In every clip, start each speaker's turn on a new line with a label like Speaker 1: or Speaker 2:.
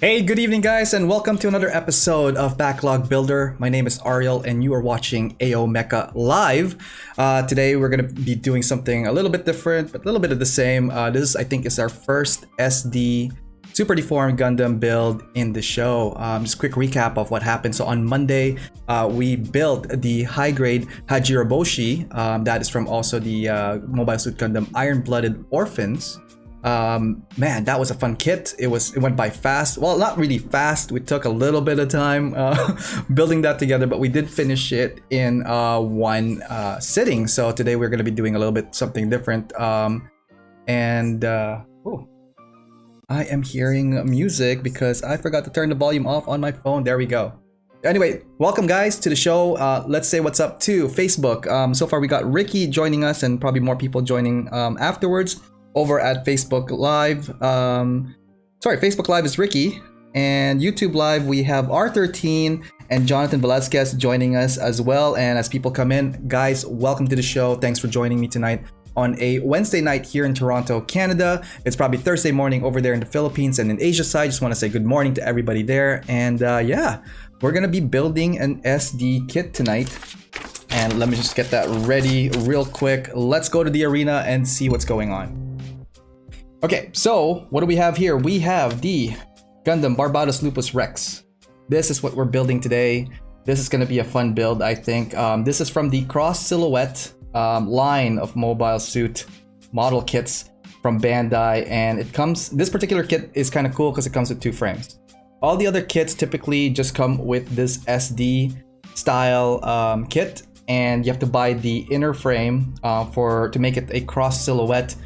Speaker 1: Hey, good evening guys, and welcome to another episode of Backlog Builder. My name is Ariel and you are watching AO Mecha Live. Today we're going to be doing something a little bit different, but a little bit of the same. This, I think, is our first SD Super Deformed Gundam build in the show. Just a quick recap of what happened. So on Monday, we built the high-grade Hajiroboshi. That is from also the Mobile Suit Gundam Iron-Blooded Orphans. Man, that was a fun kit. It went by fast. Well, not really fast. We took a little bit of time building that together, but we did finish it in one sitting. So today we're going to be doing a little bit something different. Oh, I am hearing music because I forgot to turn the volume off on my phone. There we go. Anyway, welcome guys to the show. Let's say what's up to Facebook. So far we got Ricky joining us and probably more people joining afterwards. Over at Facebook Live. Facebook Live is Ricky, and YouTube Live we have R13 and Jonathan Velasquez joining us as well. And as people come in, guys, welcome to the show. Thanks for joining me tonight on a Wednesday night here in Toronto, Canada. It's probably Thursday morning over there in the Philippines and in Asia side. Just want to say good morning to everybody there. And yeah, we're gonna be building an SD kit tonight. And let me just get that ready real quick. Let's go to the arena and see what's going on. Okay, so what do we have here? We have the Gundam Barbatos Lupus Rex. This is what we're building today. This is going to be a fun build, I think. This is from the Cross Silhouette line of mobile suit model kits from Bandai, and it comes. This particular kit is kind of cool because it comes with two frames. All the other kits typically just come with this SD style kit, and you have to buy the inner frame to make it a Cross Silhouette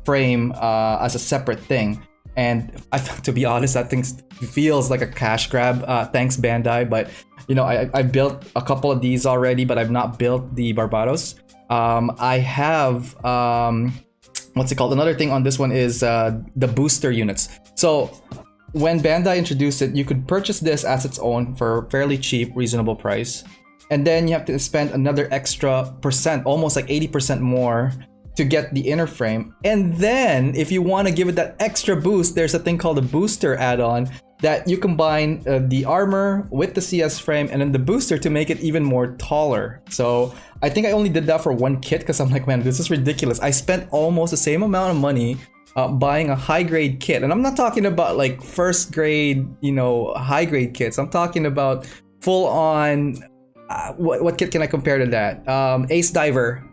Speaker 1: frame as a separate thing. And to be honest, that thing feels like a cash grab. Thanks Bandai, but you know, I built a couple of these already, but I've not built the Barbatos. I have what's it called? Another thing on this one is the booster units. So when Bandai introduced it, you could purchase this as its own for fairly cheap, reasonable price, and then you have to spend another extra percent, almost like 80% more, to get the inner frame. And then if you want to give it that extra boost, there's a thing called a booster add-on that you combine the armor with the CS frame and then the booster to make it even more taller. So I think I only did that for one kit because I'm like, man, this is ridiculous. I spent almost the same amount of money buying a high-grade kit. And I'm not talking about like first grade, you know, high-grade kits. I'm talking about full-on, what kit can I compare to that? Ace Diver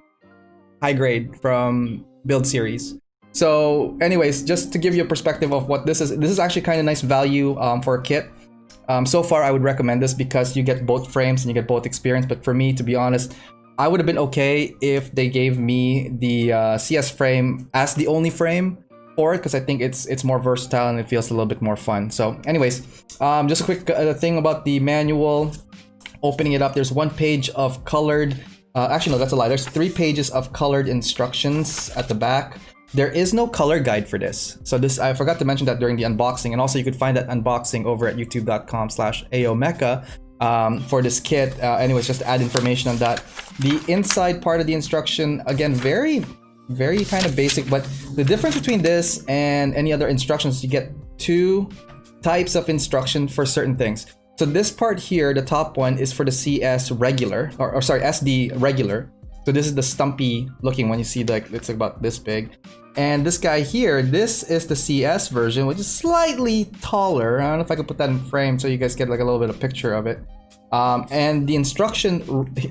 Speaker 1: high grade from Build Series. So anyways, just to give you a perspective of what this is actually kind of nice value for a kit. So far I would recommend this because you get both frames and you get both experience. But for me, to be honest, I would have been okay if they gave me the CS frame as the only frame for it, because I think it's more versatile and it feels a little bit more fun. So anyways, just a quick thing about the manual. Opening it up, there's one page of colored actually, no, that's a lie. There's 3 pages of colored instructions at the back. There is no color guide for this. So this, I forgot to mention that during the unboxing. And also you could find that unboxing over at youtube.com/AOMecha for this kit. Anyways, just to add information on that. The inside part of the instruction, again, very, very kind of basic. But the difference between this and any other instructions, you get 2 types of instruction for certain things. So this part here, the top one, is for the CS regular, or sorry, SD regular. So this is the stumpy looking one. You see, like, it's about this big. And this guy here, this is the CS version, which is slightly taller. I don't know if I could put that in frame so you guys get like a little bit of picture of it. And the instruction,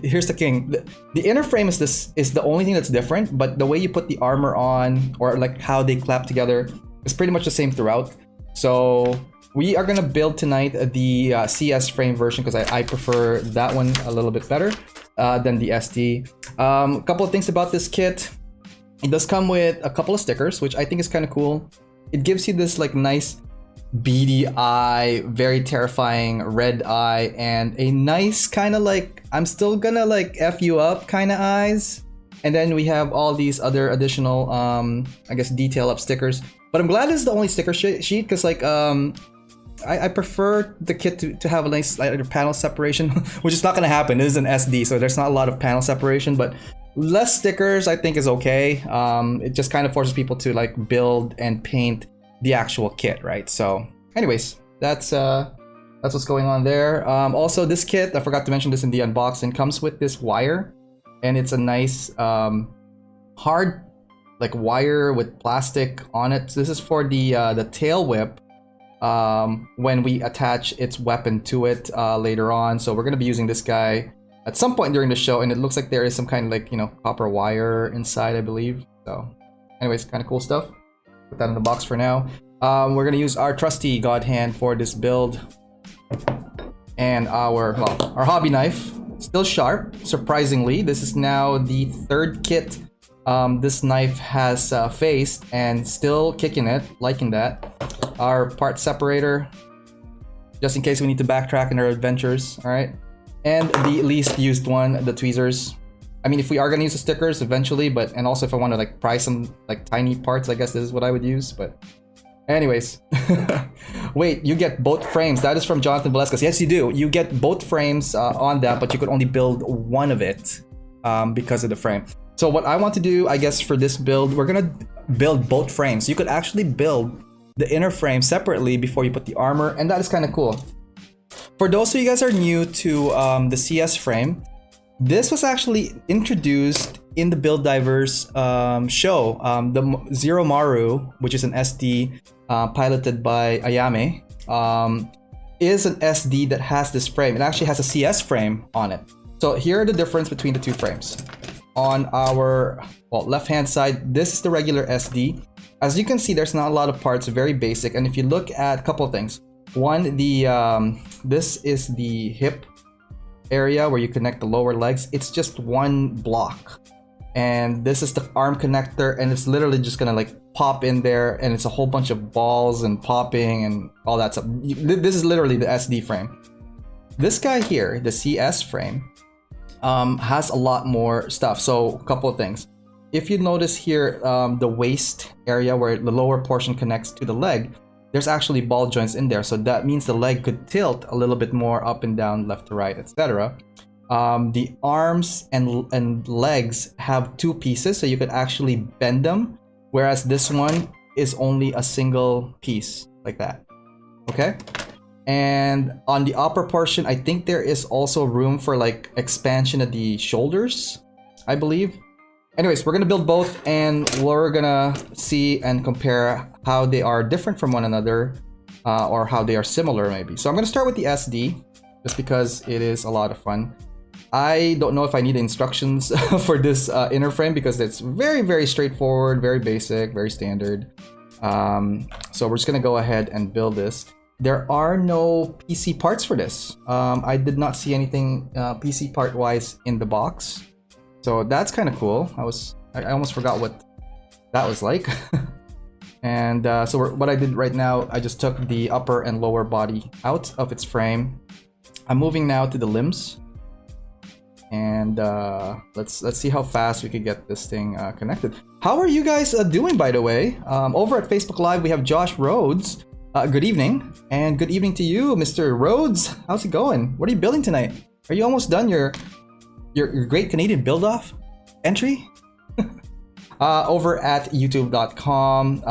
Speaker 1: here's the king. The inner frame is the only thing that's different, but the way you put the armor on, or like how they clap together, is pretty much the same throughout. So we are gonna build tonight the CS frame version because I prefer that one a little bit better than the SD. A couple of things about this kit. It does come with a couple of stickers, which I think is kind of cool. It gives you this like nice beady eye, very terrifying red eye, and a nice kind of like, I'm still gonna like F you up kind of eyes. And then we have all these other additional, I guess, detail up stickers. But I'm glad this is the only sticker sheet because like, I prefer the kit to have a nice panel separation, which is not going to happen. It is an SD, so there's not a lot of panel separation, but less stickers I think is okay. It just kind of forces people to like build and paint the actual kit, right? So anyways, that's what's going on there. Also, this kit, I forgot to mention this in the unboxing, comes with this wire, and it's a nice hard like wire with plastic on it. So this is for the tail whip when we attach its weapon to it later on. So we're gonna be using this guy at some point during the show, and it looks like there is some kind of like, you know, copper wire inside, I believe. So anyways, kind of cool stuff. Put that in the box for now. We're gonna use our trusty God Hand for this build, and our hobby knife, still sharp, surprisingly. This is now the third kit this knife has faced, and still kicking it, liking that. Our part separator, just in case we need to backtrack in our adventures, all right? And the least used one, the tweezers. I mean, if we are gonna use the stickers eventually, and also if I want to like pry some like tiny parts, I guess this is what I would use, but anyways. Wait, you get both frames. That is from Jonathan Valescas. Yes, you do. You get both frames on that, but you could only build one of it because of the frame. So what I want to do, I guess, for this build, we're gonna build both frames. You could actually build the inner frame separately before you put the armor, and that is kind of cool. For those of you guys are new to the CS frame, this was actually introduced in the Build Divers show. The Zero Maru, which is an SD piloted by Ayame, is an SD that has this frame. It actually has a CS frame on it. So here are the difference between the two frames. On our left hand side, this is the regular SD. As you can see, there's not a lot of parts, very basic. And if you look at a couple of things, one, this is the hip area where you connect the lower legs. It's just one block, and this is the arm connector, and it's literally just gonna like pop in there, and it's a whole bunch of balls and popping and all that stuff. This is literally the SD frame. This guy here, the CS frame, has a lot more stuff. So a couple of things. If you notice here, the waist area where the lower portion connects to the leg, there's actually ball joints in there. So that means the leg could tilt a little bit more up and down, left to right, etc. The arms and legs have two pieces, so you could actually bend them, whereas this one is only a single piece like that. Okay? And on the upper portion, I think there is also room for like expansion of the shoulders, I believe. Anyways, we're gonna build both, and we're gonna see and compare how they are different from one another, or how they are similar maybe. So I'm gonna start with the SD, just because it is a lot of fun. I don't know if I need instructions for this inner frame, because it's very, very straightforward, very basic, very standard. So we're just gonna go ahead and build this. There are no PC parts for this. I did not see anything PC part wise in the box. So that's kind of cool. I almost forgot what that was like. And so what I did right now, I just took the upper and lower body out of its frame. I'm moving now to the limbs, and let's see how fast we could get this thing connected. How are you guys doing, by the way? Over at Facebook Live, we have Josh Rhodes. Good evening, and good evening to you, Mr. Rhodes. How's it going? What are you building tonight? Are you almost done your Great Canadian Build-Off entry? Over at youtube.com.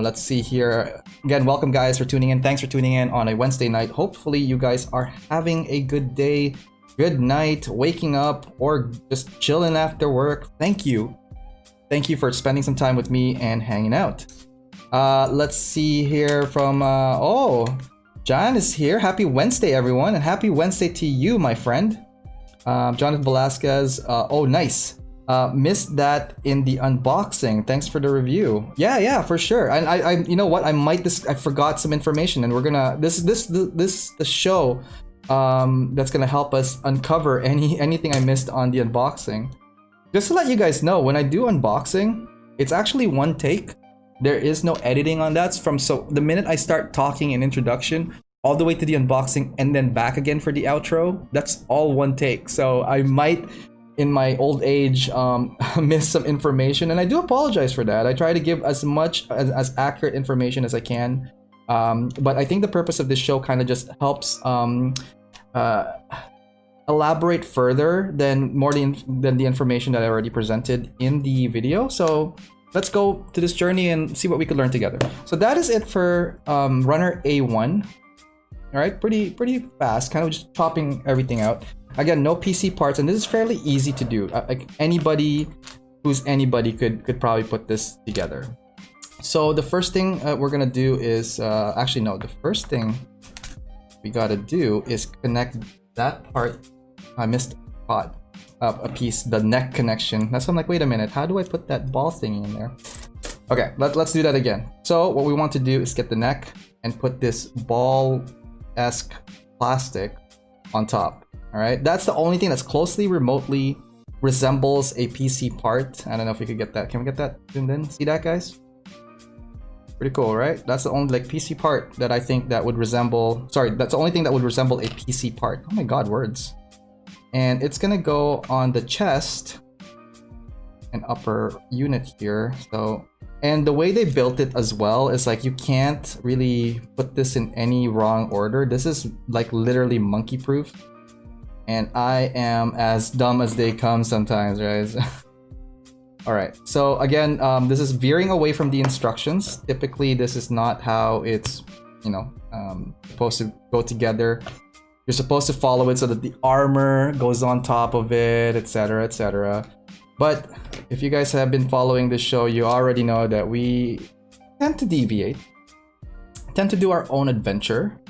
Speaker 1: Let's see here. Again, welcome guys for tuning in. Thanks for tuning in on a Wednesday night. Hopefully you guys are having a good day, good night, waking up, or just chilling after work. Thank you. Thank you for spending some time with me and hanging out. Let's see here from, John is here. Happy Wednesday, everyone, and happy Wednesday to you, my friend. Jonathan Velasquez, oh, nice. Missed that in the unboxing. Thanks for the review. Yeah, for sure. And I you know what? I forgot some information, and we're gonna this the show that's gonna help us uncover anything I missed on the unboxing. Just to let you guys know, when I do unboxing, it's actually one take. There is no editing on that. So the minute I start talking in introduction, all the way to the unboxing, and then back again for the outro, that's all one take. So I might, in my old age, miss some information, and I do apologize for that. I try to give as much as accurate information as I can, but I think the purpose of this show kind of just helps elaborate further than the information that I already presented in the video. So let's go to this journey and see what we could learn together. So that is it for runner A1. All right, pretty fast, kind of just chopping everything out. Again, no PC parts, and this is fairly easy to do. Like anybody who's anybody could probably put this together. So the first thing we're gonna do is actually no, the first thing we gotta do is connect that part. I missed a piece, the neck connection. That's why I'm like, wait a minute, how do I put that ball thingy in there? Okay, let's do that again. So what we want to do is get the neck and put this ball-esque plastic on top. All right, that's the only thing that's closely remotely resembles a PC part. I don't know if we could get that. Can we get that zoomed in? See that, guys? Pretty cool, right? That's the only like PC part that I think that would resemble. Sorry, that's the only thing that would resemble a PC part. Oh my God, words. And it's gonna go on the chest and upper unit here. So, and the way they built it as well is like you can't really put this in any wrong order. This is like literally monkey proof. And I am as dumb as they come sometimes, right? All right, so again, this is veering away from the instructions. Typically, this is not how it's, you know, supposed to go together. You're supposed to follow it so that the armor goes on top of it, etc., etc. But if you guys have been following this show, you already know that we tend to deviate, tend to do our own adventure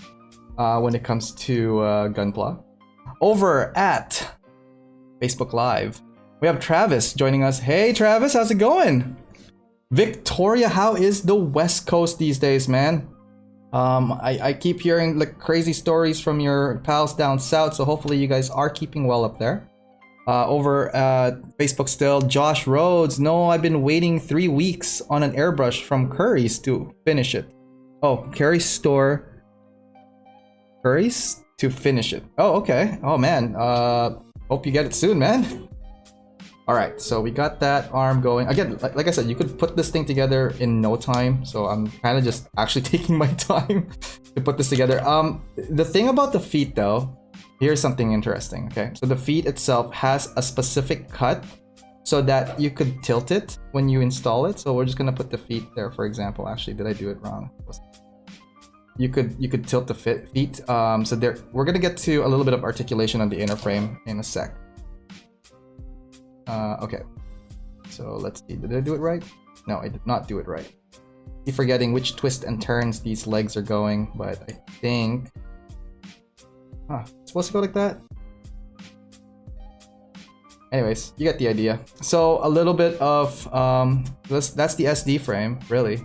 Speaker 1: when it comes to Gunpla. Over at Facebook Live, we have Travis joining us. Hey Travis, how's it going? Victoria, how is the West Coast these days, man? I keep hearing like crazy stories from your pals down south, so hopefully you guys are keeping well up there. Over at Facebook still, Josh Rhodes. No, I've been waiting 3 weeks on an airbrush from Curry's to finish it. Oh, Curry's store. Curry's to finish it. Oh, okay. Oh man. Hope you get it soon, man. All right, so we got that arm going. Again, like I said, you could put this thing together in no time. So I'm kind of just actually taking my time to put this together. The thing about the feet though, here's something interesting, okay? So the feet itself has a specific cut so that you could tilt it when you install it. So we're just gonna put the feet there, for example. Actually, did I do it wrong? You could tilt the feet. So there, we're gonna get to a little bit of articulation on the inner frame in a sec. Okay, so let's see. Did I do it right? No, I did not do it right. Keep forgetting which twists and turns these legs are going, but I think it's supposed to go like that. Anyways, you get the idea. So a little bit of that's the SD frame, really,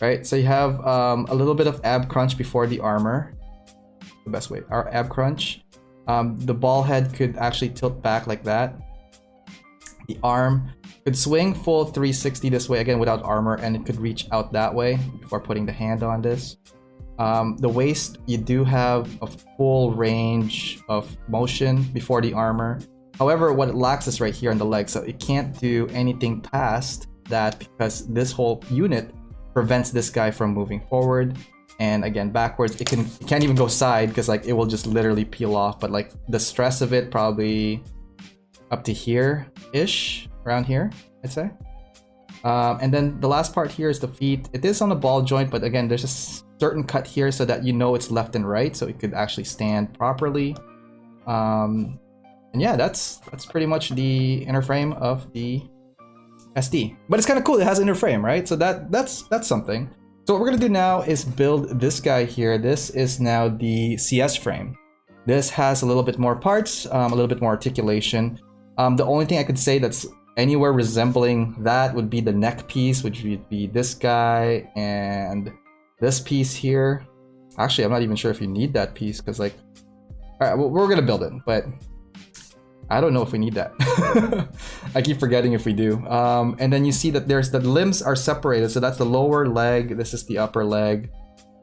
Speaker 1: right? So you have a little bit of ab crunch before the armor. The best way, our ab crunch. The ball head could actually tilt back like that. The arm could swing full 360 this way, again without armor, and it could reach out that way before putting the hand on this. The waist, you do have a full range of motion before the armor. However, what it lacks is right here on the leg, so it can't do anything past that because this whole unit prevents this guy from moving forward. And again, backwards, it can't even go side because like it will just literally peel off. But like the stress of it probably up to here-ish, around here, I'd say. And then the last part here is the feet. It is on a ball joint, but again, there's a certain cut here so that you know it's left and right, so it could actually stand properly. And yeah, that's pretty much the inner frame of the SD. But it's kind of cool, it has inner frame, right? So that's something. So what we're gonna do now is build this guy here. This is now the CS frame. This has a little bit more parts, a little bit more articulation. The only thing I could say that's anywhere resembling that would be the neck piece, which would be this guy and this piece here. Actually, I'm not even sure if you need that piece because like, all right, well, we're gonna build it, but I don't know if we need that. I keep forgetting if we do. And then you see that there's the limbs are separated. So that's the lower leg. This is the upper leg.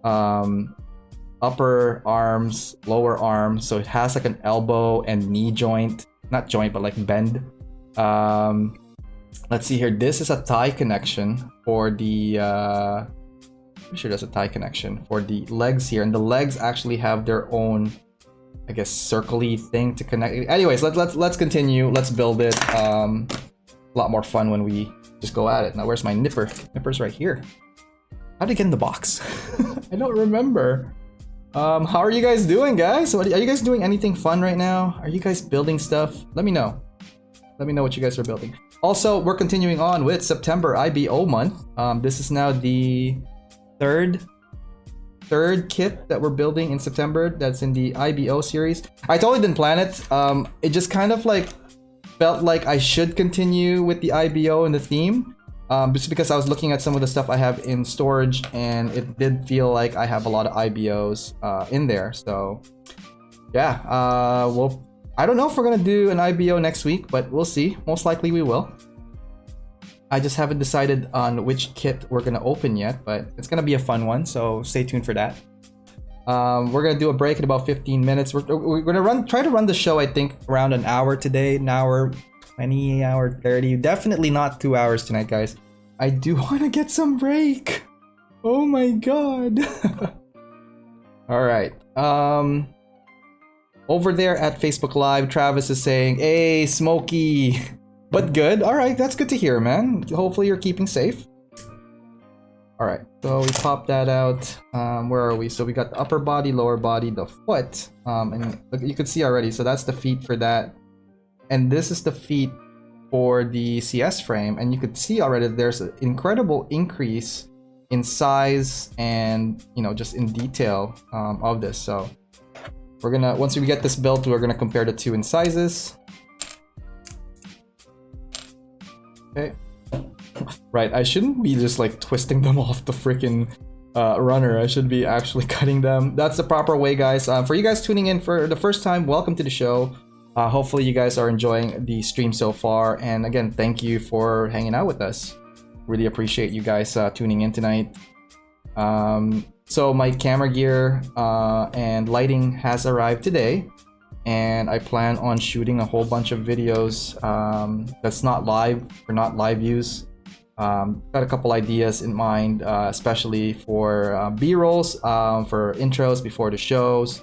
Speaker 1: Upper arms, lower arms. So it has like an elbow and knee joint. Not joint, but like bend. Let's see here. This is a thigh connection for the pretty sure there's a thigh connection for the legs here, and the legs actually have their own, I guess, circle-y thing to connect. Anyways, let's continue. Let's build it. A lot more fun when we just go at it. Now, where's my nipper? Nipper's right here. How did it get in the box? I don't remember. How are you guys doing, guys? Are you guys doing anything fun right now? Are you guys building stuff? Let me know. Let me know what you guys are building. Also, we're continuing on with September IBO month. This is now the third kit that we're building in September. That's in the IBO series. I totally didn't plan it. It just kind of like felt like I should continue with the IBO and the theme. Just because I was looking at some of the stuff I have in storage, and it did feel like I have a lot of IBOs in there. So yeah, well, I don't know if we're gonna do an IBO next week, but we'll see. Most likely we will. I just haven't decided on which kit we're gonna open yet, but it's gonna be a fun one, so stay tuned for that. We're gonna do a break in about 15 minutes. We're gonna try to run the show, I think, around an hour today, an hour 20, hour 30. Definitely not 2 hours tonight, guys. I do want to get some break. Oh my god. All right. Over there at Facebook Live, Travis is saying, "Hey, Smokey." But good. All right, that's good to hear, man. Hopefully you're keeping safe. All right, so we pop that out. Where are we? So we got the upper body, lower body, the foot, and look, you can see already. So that's the feet for that. And this is the feet for the CS frame, and you could see already there's an incredible increase in size and, you know, just in detail of this. So we're gonna, once we get this built, we're gonna compare the two in sizes. Okay. Right, I shouldn't be just like twisting them off the freaking runner. I should be actually cutting them. That's the proper way, guys. For you guys tuning in for the first time, welcome to the show. Hopefully you guys are enjoying the stream so far, and again, thank you for hanging out with us. Really appreciate you guys tuning in tonight. So my camera gear and lighting has arrived today, and I plan on shooting a whole bunch of videos that's not live, or not live views. Got a couple ideas in mind, especially for B-rolls, for intros before the shows.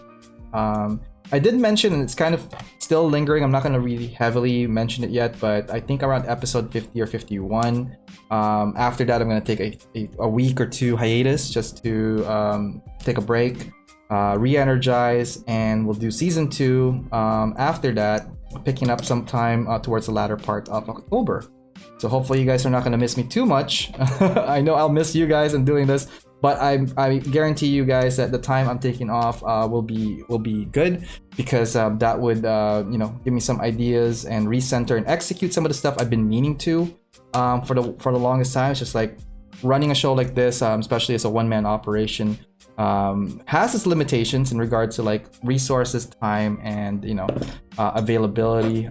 Speaker 1: I did mention, and it's kind of still lingering, I'm not going to really heavily mention it yet, but I think around episode 50 or 51, after that I'm going to take a week or two hiatus just to take a break, re-energize, and we'll do season 2 after that, picking up sometime towards the latter part of October. So hopefully you guys are not going to miss me too much. I know I'll miss you guys in doing this, but I guarantee you guys that the time I'm taking off will be good, because that would you know, give me some ideas and recenter and execute some of the stuff I've been meaning to for the longest time. It's just like running a show like this, especially as a one-man operation, has its limitations in regards to like resources, time, and, you know, availability.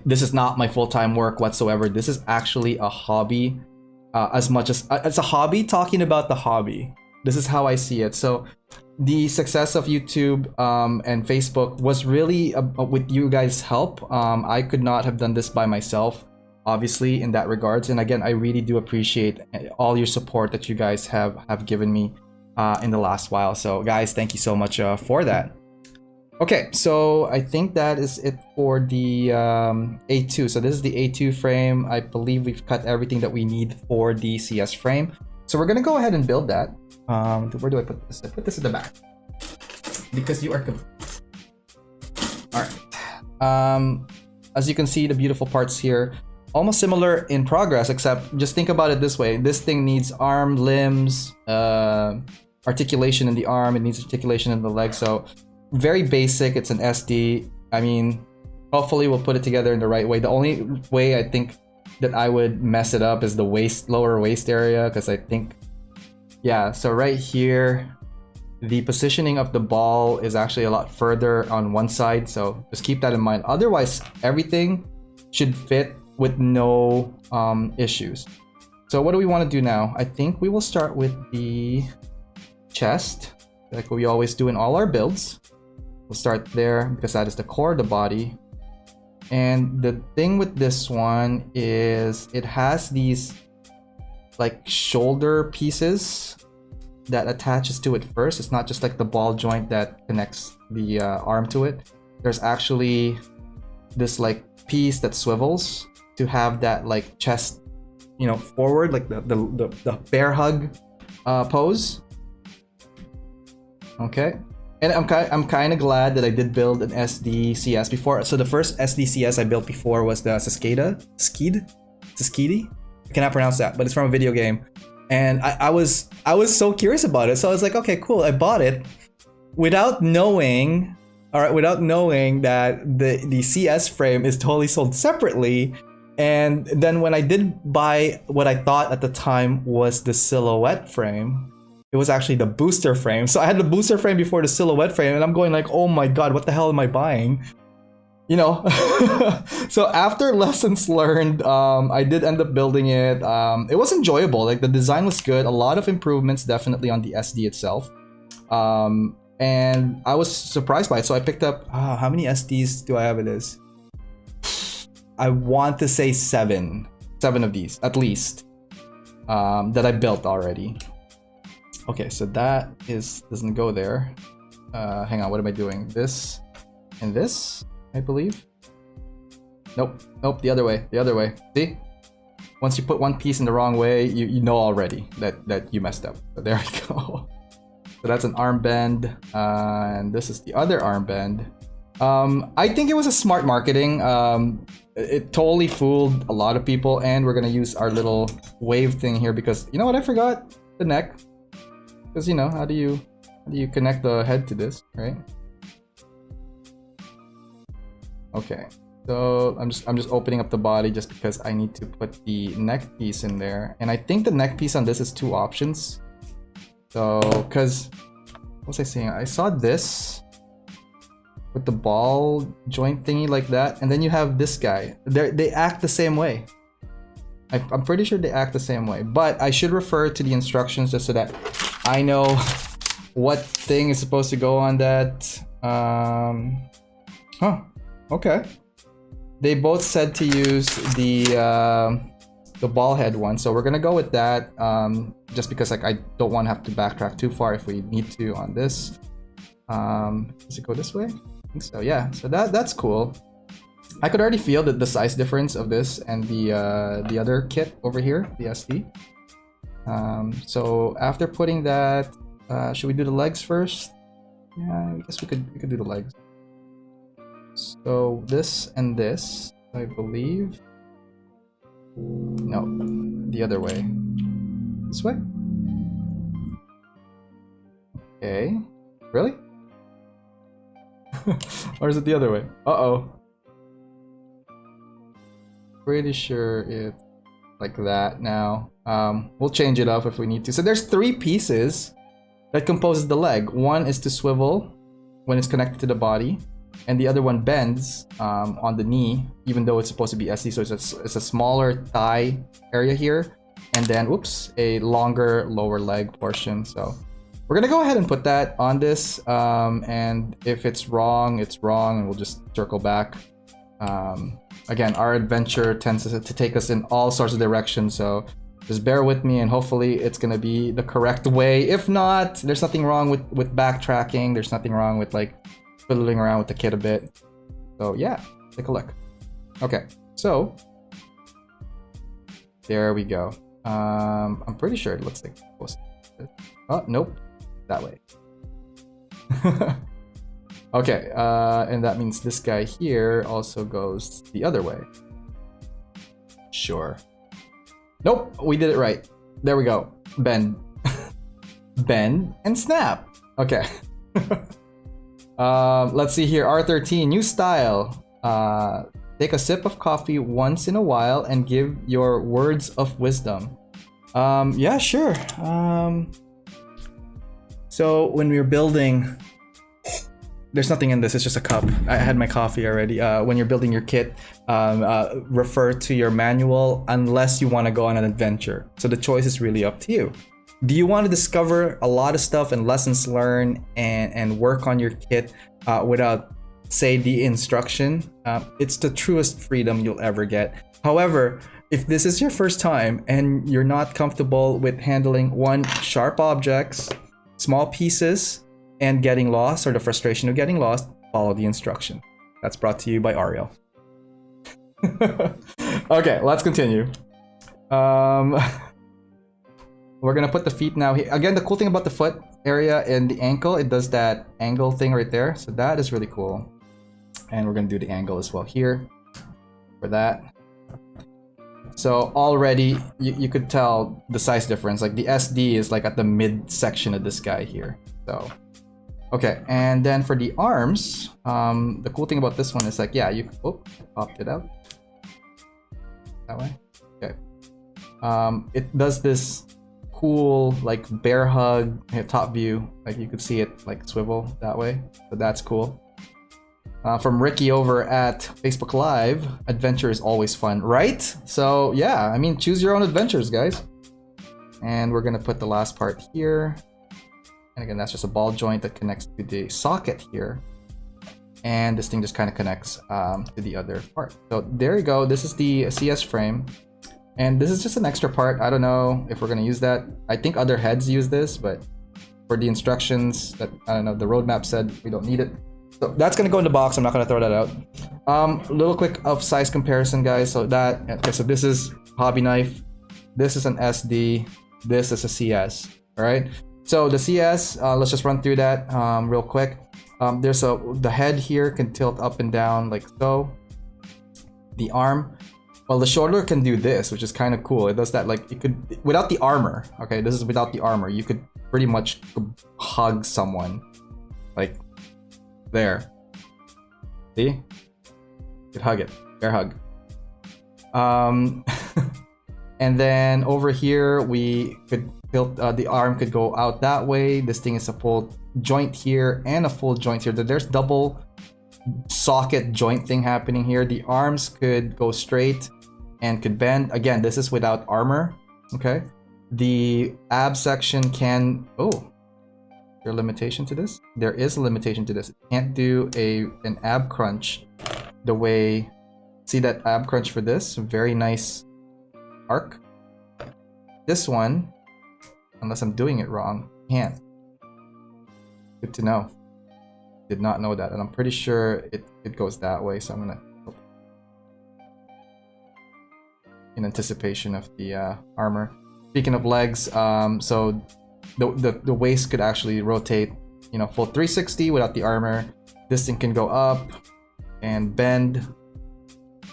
Speaker 1: This is not my full-time work whatsoever. This is actually a hobby. As much as it's a hobby talking about the hobby. This is how I see it. So the success of YouTube and Facebook was really with you guys' help. I could not have done this by myself, obviously, in that regards. And again, I really do appreciate all your support that you guys have given me in the last while. So guys, thank you so much for that. Okay, so I think that is it for the A2. So this is the A2 frame. I believe we've cut everything that we need for the CS frame. So we're gonna go ahead and build that. Where do I put this? I put this in the back, because you are complete. All right. As you can see, the beautiful parts here, almost similar in progress, except just think about it this way. This thing needs arm, limbs, articulation in the arm. It needs articulation in the leg. So very basic. It's an SD. I mean, hopefully we'll put it together in the right way. The only way I think that I would mess it up is the waist, lower waist area, because I think, yeah, so right here, the positioning of the ball is actually a lot further on one side, so just keep that in mind. Otherwise, everything should fit with no issues. So what do we want to do now? I think we will start with the chest, like we always do in all our builds. We'll start there because that is the core of the body. And the thing with this one is it has these like shoulder pieces that attaches to it first. It's not just like the ball joint that connects the arm to it. There's actually this like piece that swivels to have that like chest, you know, forward, like the bear hug pose. Okay. And I'm kind of glad that I did build an SDCS before. So the first SDCS I built before was the Skeed? I cannot pronounce that, but it's from a video game. And I was so curious about it. So I was like, okay, cool. I bought it without knowing that the CS frame is totally sold separately. And then when I did buy what I thought at the time was the silhouette frame, it was actually the booster frame. So I had the booster frame before the silhouette frame, and I'm going like, oh my god, what the hell am I buying? You know. So after lessons learned, I did end up building it. It was enjoyable. Like the design was good. A lot of improvements definitely on the SD itself. And I was surprised by it. So I picked up, how many SDs do I have in this? I want to say 7 of these at least, that I built already. Okay, so that doesn't go there. Hang on, what am I doing? This and this, I believe. Nope, the other way. See? Once you put one piece in the wrong way, you know already that you messed up. So there we go. So that's an armband, and this is the other armband. I think it was a smart marketing. It totally fooled a lot of people, and we're gonna use our little wave thing here because you know what? I forgot the neck. Because you know, how do you connect the head to this, right? Okay, so I'm just opening up the body just because I need to put the neck piece in there, and I think the neck piece on this is 2 options. So, because what was I saying? I saw this with the ball joint thingy like that, and then you have this guy. They act the same way. I'm pretty sure they act the same way, but I should refer to the instructions just so that I know what thing is supposed to go on that. Okay. They both said to use the ball head one, so we're gonna go with that. Just because like I don't want to have to backtrack too far if we need to on this. Does it go this way? I think so. Yeah. So that's cool. I could already feel the size difference of this and the other kit over here, the SD. So after putting that, should we do the legs first? Yeah, I guess we could do the legs. So this and this, I believe. No, the other way. This way? Okay. Really? Or is it the other way? Uh-oh. Pretty sure it's like that now. We'll change it up if we need to. So there's 3 pieces that composes the leg. One is to swivel when it's connected to the body, and the other one bends on the knee, even though it's supposed to be SD. So it's a smaller thigh area here, and then oops, a longer lower leg portion. So we're gonna go ahead and put that on this, and if it's wrong, it's wrong, and we'll just circle back. Again, our adventure tends to take us in all sorts of directions, so just bear with me, and hopefully it's gonna be the correct way. If not, there's nothing wrong with backtracking. There's nothing wrong with like fiddling around with the kit a bit. So yeah, take a look. Okay, so there we go. I'm pretty sure it looks like this. Oh nope, that way. Okay, and that means this guy here also goes the other way. Sure. Nope, we did it right. There we go. Bend. Bend and snap. Okay. Let's see here. R13, new style. Take a sip of coffee once in a while and give your words of wisdom. Yeah, sure. So when we were building, there's nothing in this, it's just a cup. I had my coffee already. When you're building your kit, refer to your manual unless you want to go on an adventure. So the choice is really up to you. Do you want to discover a lot of stuff and lessons learned and work on your kit without, say, the instruction? It's the truest freedom you'll ever get. However, if this is your first time and you're not comfortable with handling sharp objects, small pieces, and getting lost, or the frustration of getting lost, follow the instruction. That's brought to you by Ariel. Okay, let's continue. We're gonna put the feet now here. Again, the cool thing about the foot area and the ankle, it does that angle thing right there. So that is really cool. And we're gonna do the angle as well here for that. So already you could tell the size difference. Like the SD is like at the mid section of this guy here. So okay, and then for the arms, the cool thing about this one is like, yeah, you popped it out that way. Okay, it does this cool like bear hug top view, like you could see it like swivel that way, so that's cool. From Ricky over at Facebook Live, adventure is always fun, right? So yeah, I mean, choose your own adventures, guys. And we're gonna put the last part here, and again, that's just a ball joint that connects to the socket here, and this thing just kind of connects to the other part. So there you go. This is the CS frame. And this is just an extra part. I don't know if we're gonna use that. I think other heads use this, but for the instructions that, I don't know, the roadmap said we don't need it. So that's gonna go in the box. I'm not gonna throw that out. A little quick of size comparison, guys. So okay, so this is hobby knife. This is an SD. This is a CS, all right? So the CS, let's just run through that real quick. The head here can tilt up and down like so. The arm, well, the shoulder can do this, which is kind of cool. It does that, like, it could, without the armor, okay, this is without the armor, you could pretty much hug someone, like, there. See? You could hug it, bear hug. And then over here, we could tilt, the arm could go out that way. This thing is a full joint here and a full joint here. There's double socket joint thing happening here. The arms could go straight and could bend. Again, this is without armor, okay? The ab section can, is there a limitation to this? There is a limitation to this. It can't do an ab crunch the way, see that ab crunch for this? Very nice arc. This one, unless I'm doing it wrong, can't. Good to know. Did not know that, and I'm pretty sure it goes that way, so I'm gonna, in anticipation of the armor. Speaking of legs, so the waist could actually rotate, you know, full 360 without the armor. This thing can go up and bend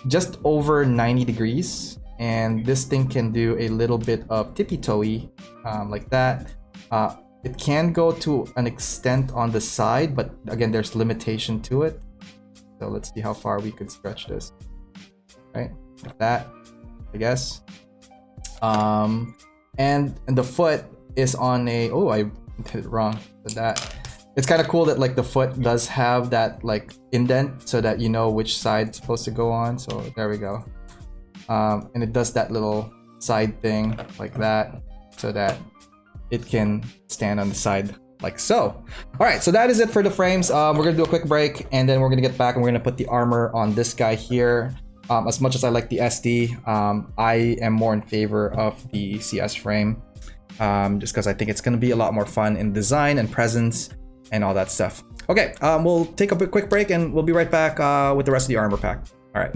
Speaker 1: just over 90 degrees, and this thing can do a little bit of tippy-toey like that. It can go to an extent on the side, but again, there's limitation to it. So let's see how far we could stretch this. Right, like that, I guess. And the foot is on a, I did it wrong with that. It's kind of cool that like the foot does have that like indent so that you know which side it's supposed to go on. So there we go. And it does that little side thing like that so that it can stand on the side like so. All right, so that is it for the frames. We're gonna do a quick break, and then we're gonna get back and we're gonna put the armor on this guy here. As much as I like the SD, I am more in favor of the CS frame, just because I think it's gonna be a lot more fun in design and presence and all that stuff. Okay, we'll take a quick break and we'll be right back with the rest of the armor pack. All right.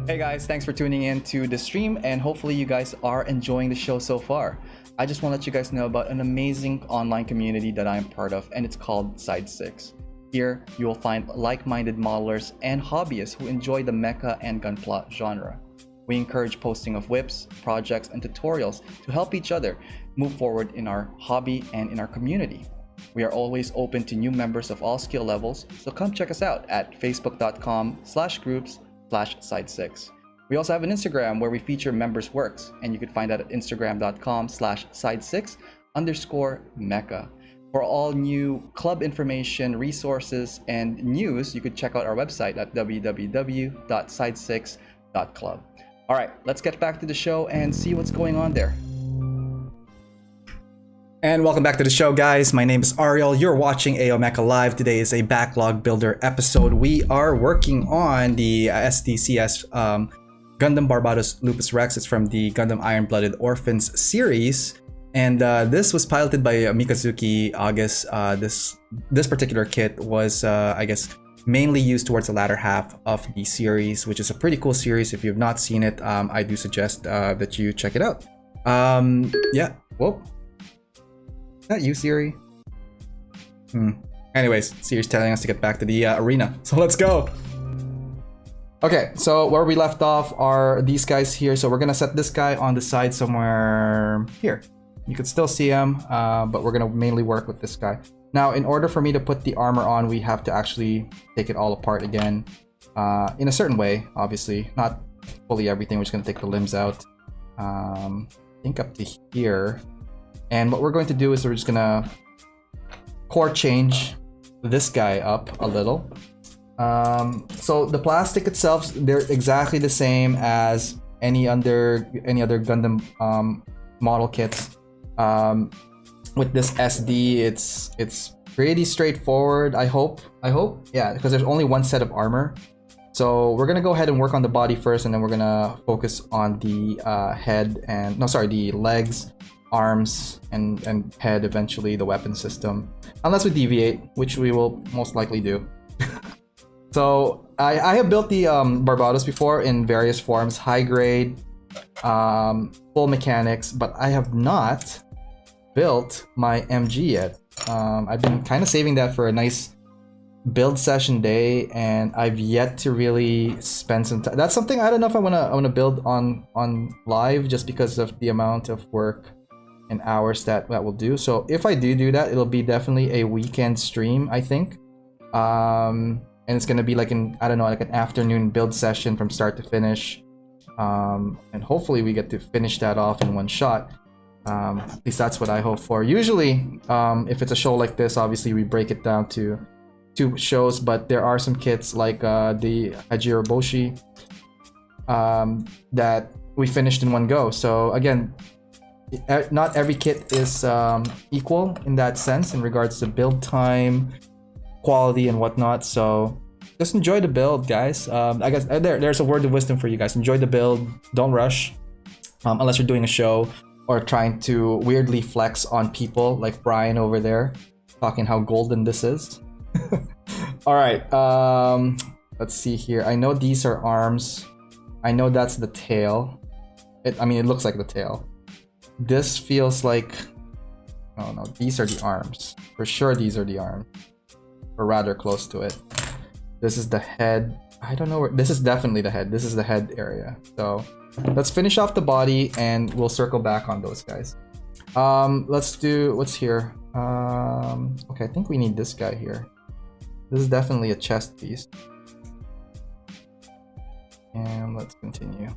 Speaker 1: Hey guys, thanks for tuning in to the stream, and hopefully you guys are enjoying the show so far. I just want to let you guys know about an amazing online community that I am part of, and it's called Side6. Here, you will find like-minded modelers and hobbyists who enjoy the mecha and gunpla genre. We encourage posting of whips, projects, and tutorials to help each other move forward in our hobby and in our community. We are always open to new members of all skill levels, so come check us out at facebook.com/groups/side6. We also have an Instagram where we feature members' works, and you can find that at instagram.com/side6_mecha. For all new club information, resources, and news, you could check out our website at www.side6.club. All right, let's get back to the show and see what's going on there. And welcome back to the show, guys. My name is Ariel. You're watching AO Mecha Live. Today is a backlog builder episode. We are working on the Sdcs Gundam Barbatos Lupus Rex. It's from the Gundam Iron-Blooded Orphans series. And this was piloted by Mikazuki August. This particular kit was, I guess, mainly used towards the latter half of the series, which is a pretty cool series. If you've not seen it, I do suggest that you check it out. Yeah. Whoa. Is that you, Siri? Anyways, Siri's telling us to get back to the arena. So let's go. Okay, so where we left off are these guys here. So we're gonna set this guy on the side somewhere here. You can still see him, but we're gonna mainly work with this guy. Now, in order for me to put the armor on, we have to actually take it all apart again. In a certain way, obviously. Not fully everything, we're just gonna take the limbs out. I think up to here. And what we're going to do is we're just gonna core change this guy up a little. So the plastic itself, they're exactly the same as any other Gundam model kits. With this SD, it's pretty straightforward. I hope, yeah, because there's only one set of armor. So we're gonna go ahead and work on the body first, and then we're gonna focus on the the legs, arms, and head. Eventually, the weapon system, unless we deviate, which we will most likely do. So I have built the Barbatos before in various forms, high grade, full mechanics, but I have not built my MG yet. I've been kind of saving that for a nice build session day, and I've yet to really spend some time. That's something I don't know if I wanna build on live, just because of the amount of work and hours that will do. So if I do that, it'll be definitely a weekend stream, I think. And it's gonna be like an afternoon build session from start to finish. And hopefully we get to finish that off in one shot. At least that's what I hope for. Usually, if it's a show like this, obviously we break it down to 2 shows, but there are some kits like the Hajiro Boshi that we finished in one go. So again, not every kit is equal in that sense in regards to build time, quality, and whatnot. So just enjoy the build, guys. I guess there's a word of wisdom for you guys. Enjoy the build, don't rush, unless you're doing a show or trying to weirdly flex on people like Brian over there, talking how golden this is. All right, let's see here. I know these are arms. I know that's the tail. It looks like the tail. This feels like, oh no, these are the arms. For sure these are the arms. Or rather close to it. This is the head. I don't know where, this is definitely the head. This is the head area. So let's finish off the body and we'll circle back on those guys. Let's do, what's here? Okay, I think we need this guy here. This is definitely a chest piece. And let's continue.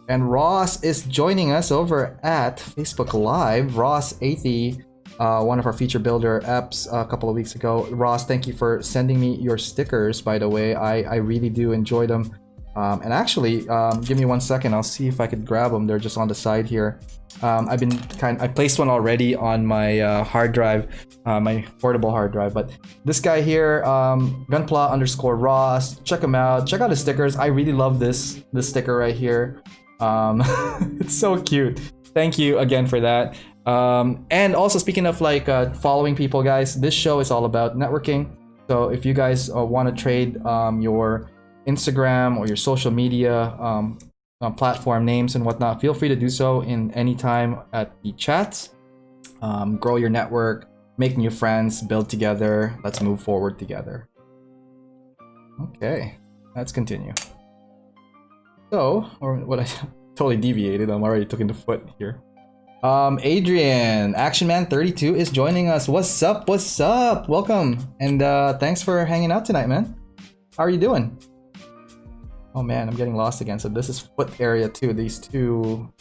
Speaker 1: And Ross is joining us over at Facebook Live. Ross Athey, one of our feature builder apps a couple of weeks ago. Ross, thank you for sending me your stickers, by the way. I really do enjoy them. And actually, give me 1 second. I'll see if I could grab them. They're just on the side here. I placed one already on my hard drive, my portable hard drive. But this guy here, Gunpla_Ross, check him out. Check out his stickers. I really love this sticker right here. It's so cute. Thank you again for that. And also, speaking of like following people, guys, this show is all about networking. So if you guys want to trade your Instagram or your social media platform names and whatnot, feel free to do so in any time at the chat. Grow your network, make new friends, build together. Let's move forward together. Okay, let's continue. So, or what I totally deviated. I'm already taking the foot here. Adrian, ActionMan32 is joining us. What's up? What's up? Welcome, and thanks for hanging out tonight, man. How are you doing? Oh man, I'm getting lost again. So this is foot area too. These 2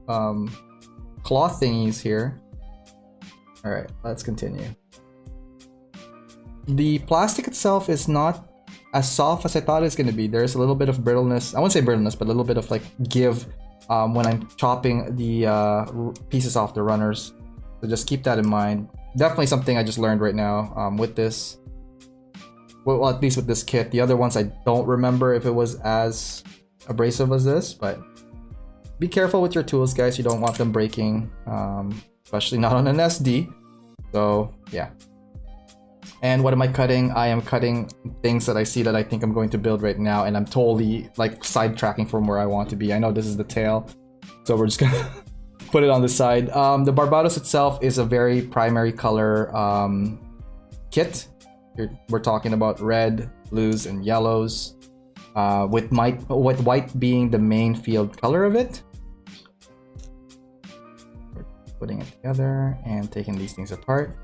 Speaker 1: cloth thingies here. All right, let's continue. The plastic itself is not as soft as I thought it was going to be. There's a little bit of brittleness. I won't say brittleness, but a little bit of like give when I'm chopping the pieces off the runners. So just keep that in mind. Definitely something I just learned right now with this. Well, at least with this kit. The other ones I don't remember if it was as abrasive as this, but be careful with your tools, guys. You don't want them breaking, especially not on an SD. So yeah. And what am I cutting? I am cutting things that I see that I think I'm going to build right now, and I'm totally like sidetracking from where I want to be. I know this is the tail. So we're just gonna put it on the side. The Barbatos itself is a very primary color kit. We're talking about red, blues, and yellows, with white being the main field color of it. We're putting it together and taking these things apart.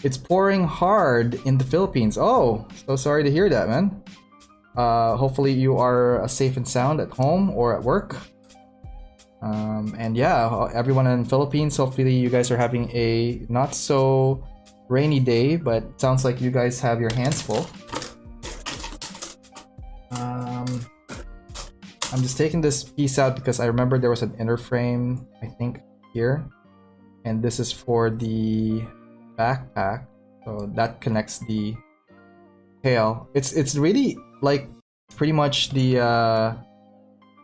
Speaker 1: It's pouring hard in the Philippines. Oh, so sorry to hear that, man. Hopefully you are safe and sound at home or at work. And yeah, everyone in the Philippines, hopefully you guys are having a not so rainy day, but it sounds like you guys have your hands full. I'm just taking this piece out because I remember there was an inner frame, I think, here. And this is for the backpack. So that connects the tail. It's really like pretty much the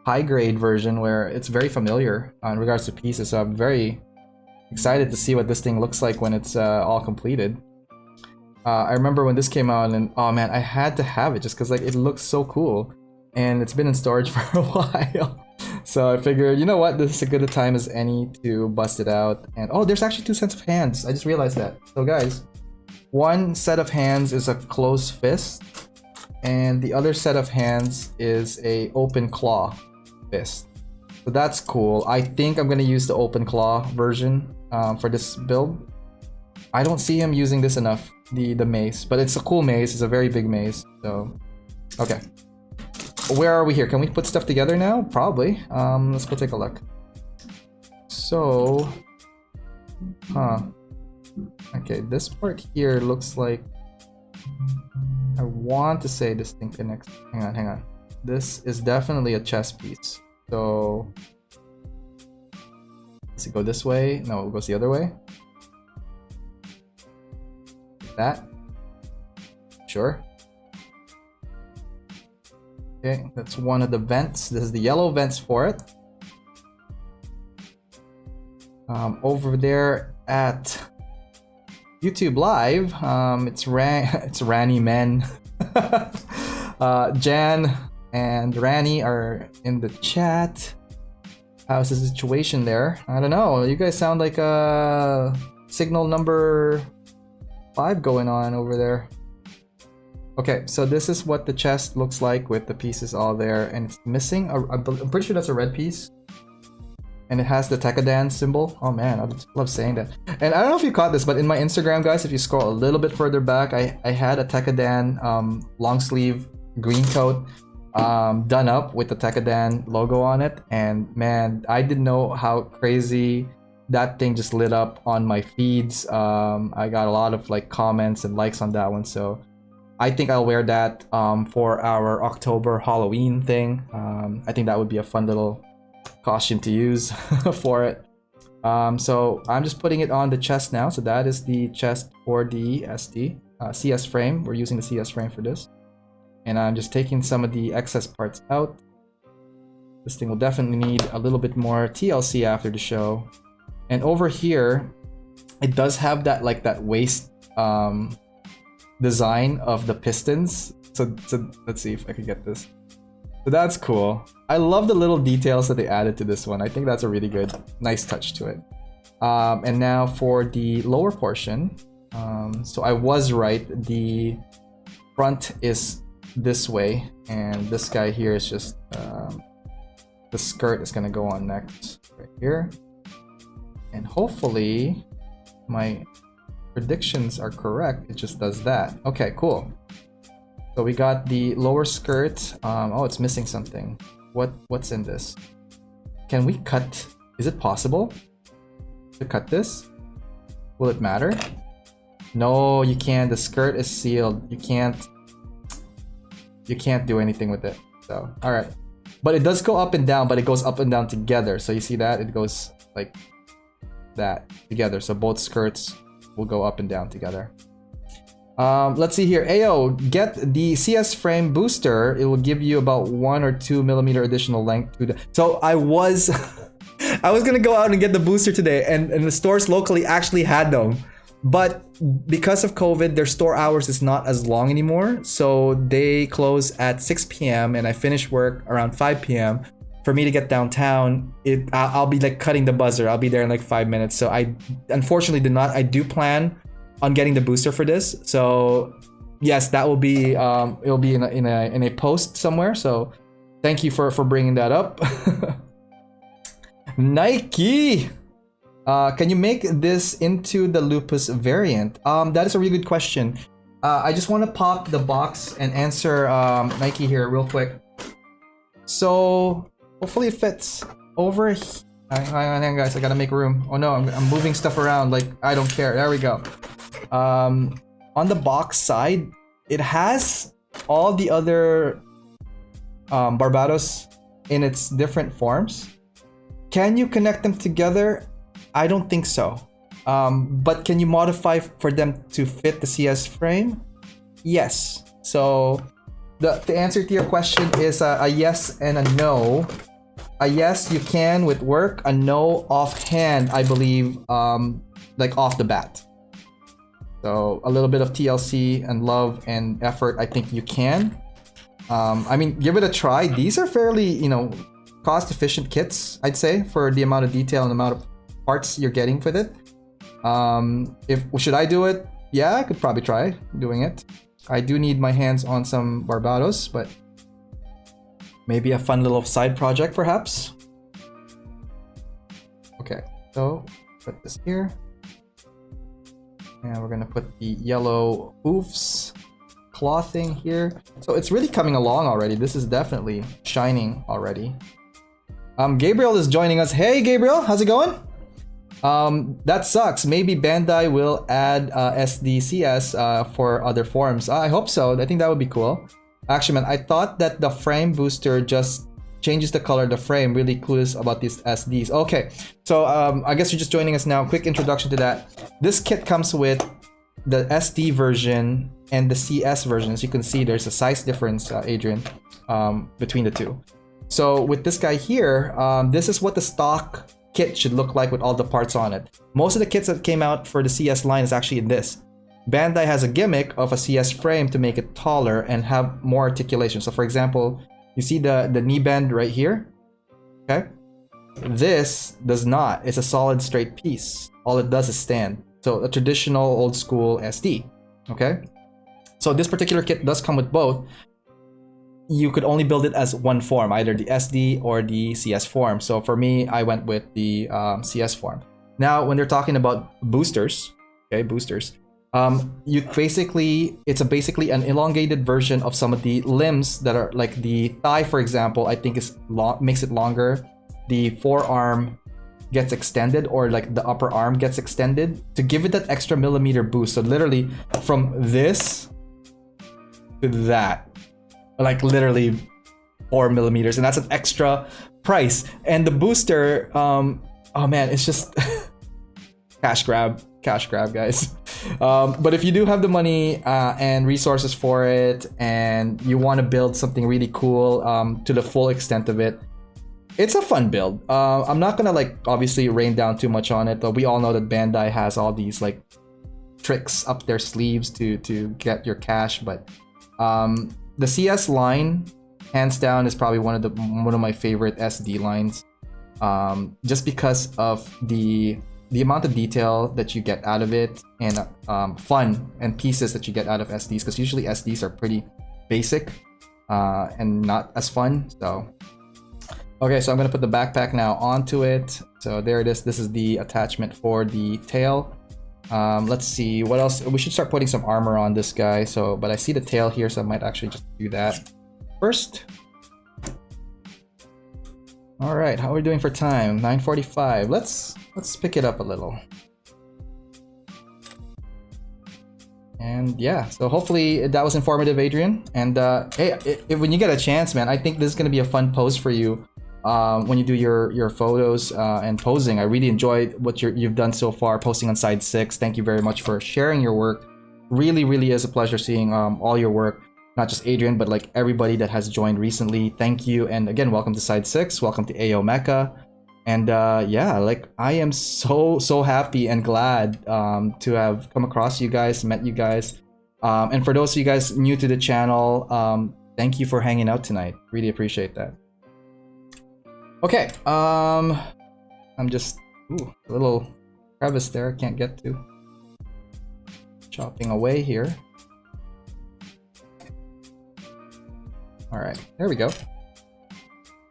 Speaker 1: high grade version where it's very familiar in regards to pieces. So I'm very excited to see what this thing looks like when it's all completed. I remember when this came out and oh man, I had to have it just because like it looks so cool, and it's been in storage for a while. So I figured, you know what, this is as good a time as any to bust it out. And oh, there's actually 2 sets of hands. I just realized that. So guys, one set of hands is a closed fist, and the other set of hands is a open claw fist. So that's cool. I think I'm gonna use the open claw version for this build. I don't see him using this enough, the mace, but it's a cool mace. It's a very big mace. So okay, where are we here? Can we put stuff together now? Probably. Let's go take a look. So okay, this part here looks like, I want to say this thing connects. Hang on. This is definitely a chest piece. So does it go this way? No, it goes the other way. That. Sure. Okay, that's one of the vents. This is the yellow vents for it. Over there at YouTube Live, it's Rani Men. Jan and Rani are in the chat. How's the situation there? I don't know. You guys sound like a signal number 5 going on over there. Okay, so this is what the chest looks like with the pieces all there, and it's missing. I'm pretty sure that's a red piece. And it has the Tekadan symbol. Oh man, I love saying that. And I don't know if you caught this, but in my Instagram, guys, if you scroll a little bit further back, I had a Tekadan long sleeve green coat done up with the Tekadan logo on it. And man, I didn't know how crazy that thing just lit up on my feeds. I got a lot of like comments and likes on that one. So I think I'll wear that for our October Halloween thing. I think that would be a fun little costume to use for it. So I'm just putting it on the chest now. So that is the chest for the CS frame. We're using the CS frame for this. And I'm just taking some of the excess parts out. This thing will definitely need a little bit more TLC after the show. And over here, it does have that like that waist design of the pistons. So let's see if I can get this. So that's cool. I love the little details that they added to this one. I think that's a really good, nice touch to it. And now for the lower portion. So I was right. The front is this way, and this guy here is just the skirt is gonna go on next right here. And hopefully my predictions are correct. It just does that. Okay, cool. So we got the lower skirt. Oh, it's missing something. What's in this? Can we cut? Is it possible to cut this? Will it matter? No, you can't. The skirt is sealed. You can't do anything with it. So, all right. But it does go up and down, but it goes up and down together. So you see that? It goes like that together. So both skirts will go up and down together. Let's see here. Ayo, get the CS frame booster. It will give you about 1 or 2 millimeter additional length to the. So I was gonna go out and get the booster today, and the stores locally actually had them, but because of COVID, their store hours is not as long anymore. So they close at 6 p.m. and I finish work around 5 p.m. for me to get downtown, I'll be like cutting the buzzer. I'll be there in like 5 minutes. So I unfortunately did not. I do plan on getting the booster for this. So yes, that will be it'll be in a post somewhere. So thank you for bringing that up. Nike, can you make this into the Lupus variant? That is a really good question. I just want to pop the box and answer Nike here real quick. So hopefully it fits over here. Hang on, guys, I gotta make room. Oh no, I'm moving stuff around like I don't care. There we go. On the box side, it has all the other Barbatos in its different forms. Can you connect them together? I don't think so. But can you modify for them to fit the CS frame? Yes. So the answer to your question is a yes and a no. A yes, you can with work. A no, offhand, I believe, like off the bat. So a little bit of TLC and love and effort, I think you can. I mean, give it a try. These are fairly, cost-efficient kits, I'd say, for the amount of detail and the amount of parts you're getting with it. Should I do it? Yeah, I could probably try doing it. I do need my hands on some Barbatos, but maybe a fun little side project, perhaps. Okay, so put this here. And we're gonna put the yellow hoofs clothing here. So it's really coming along already. This is definitely shining already. Gabriel is joining us. Hey Gabriel, how's it going? That sucks. Maybe Bandai will add SDCS for other forms. I hope so. I think that would be cool. Actually, man, I thought that the frame booster just changes the color of the frame. Really clueless about these SDs. Okay, so I guess you're just joining us now. Quick introduction to that. This kit comes with the SD version and the CS version. As you can see, there's a size difference, Adrian, between the two. So with this guy here, this is what the stock kit should look like with all the parts on it. Most of the kits that came out for the CS line is actually in this. Bandai has a gimmick of a CS frame to make it taller and have more articulation. So for example, you see the knee bend right here? Okay. This does not. It's a solid straight piece. All it does is stand. So a traditional old school SD. Okay. So this particular kit does come with both. You could only build it as one form, either the SD or the CS form. So for me, I went with the CS form. Now, when they're talking about boosters, okay, boosters, it's basically an elongated version of some of the limbs that are like the thigh, for example. I think makes it longer. The forearm gets extended, or like the upper arm gets extended to give it that extra millimeter boost. So literally from this to that. Like literally 4 millimeters, and that's an extra price. And the booster, oh man, it's just cash grab, guys. But if you do have the money and resources for it, and you want to build something really cool to the full extent of it, it's a fun build. I'm not gonna like obviously rain down too much on it, but we all know that Bandai has all these like tricks up their sleeves to get your cash. But the CS line, hands down, is probably one of my favorite SD lines, just because of the amount of detail that you get out of it, and fun and pieces that you get out of SDs. Because usually SDs are pretty basic and not as fun. So okay, so I'm gonna put the backpack now onto it. So there it is. This is the attachment for the tail. Let's see what else. We should start putting some armor on this guy. But I see the tail here, so I might actually just do that first. All right, how are we doing for time? 9:45. Let's pick it up a little. And yeah, so hopefully that was informative, Adrian. And hey, when you get a chance, man, I think this is gonna be a fun pose for you. When you do your photos and posing. I really enjoyed what you've done so far, posting on Side 6. Thank you very much for sharing your work. Really is a pleasure seeing all your work. Not just Adrian, but like everybody that has joined recently. Thank you, and again, welcome to Side 6. Welcome to AO Mecha. And yeah, like I am so happy and glad to have come across you guys, met you guys. And for those of you guys new to the channel, thank you for hanging out tonight. Really appreciate that. Okay, I'm just a little crevice there I can't get to. Chopping away here. All right, there we go.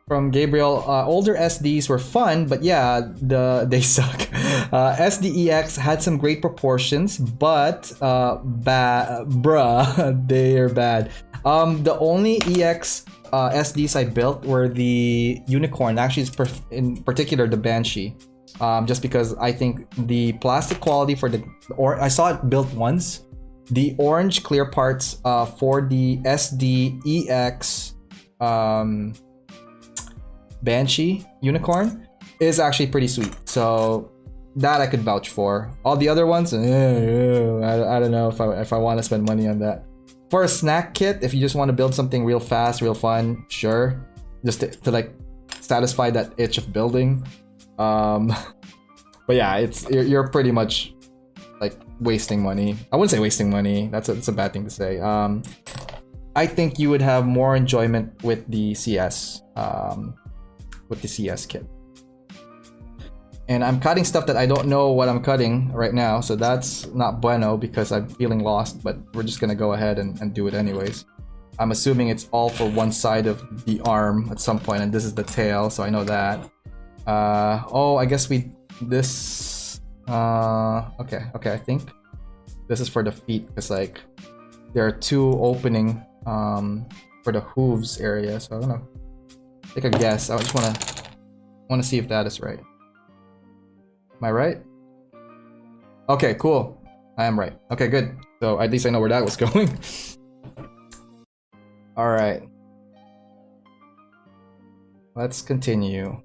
Speaker 1: From Gabriel, older SDs were fun, but yeah, they suck. SDEX had some great proportions, but they're bad. The only EX SDs I built were the Unicorn, actually in particular the Banshee. Just because I think the plastic quality for I saw it built once. The orange clear parts for the SDEX Banshee Unicorn is actually pretty sweet, so that I could vouch for. All the other ones, I don't know if I want to spend money on that. For a snack kit, if you just want to build something real fast, real fun, sure, just to like satisfy that itch of building. But yeah, you're pretty much like wasting money. I wouldn't say wasting money. That's a bad thing to say. I think you would have more enjoyment with the CS. With the CS kit. And I'm cutting stuff that I don't know what I'm cutting right now, so that's not bueno because I'm feeling lost, but we're just gonna go ahead and do it anyways. I'm assuming it's all for one side of the arm at some point, and this is the tail, so I know that. Oh, I guess okay, I think this is for the feet, because like there are two opening for the hooves area, so I don't know. Take a guess. I just want to see if that is right. Am I right? Okay, cool. I am right. Okay, good. So at least I know where that was going. All right. Let's continue.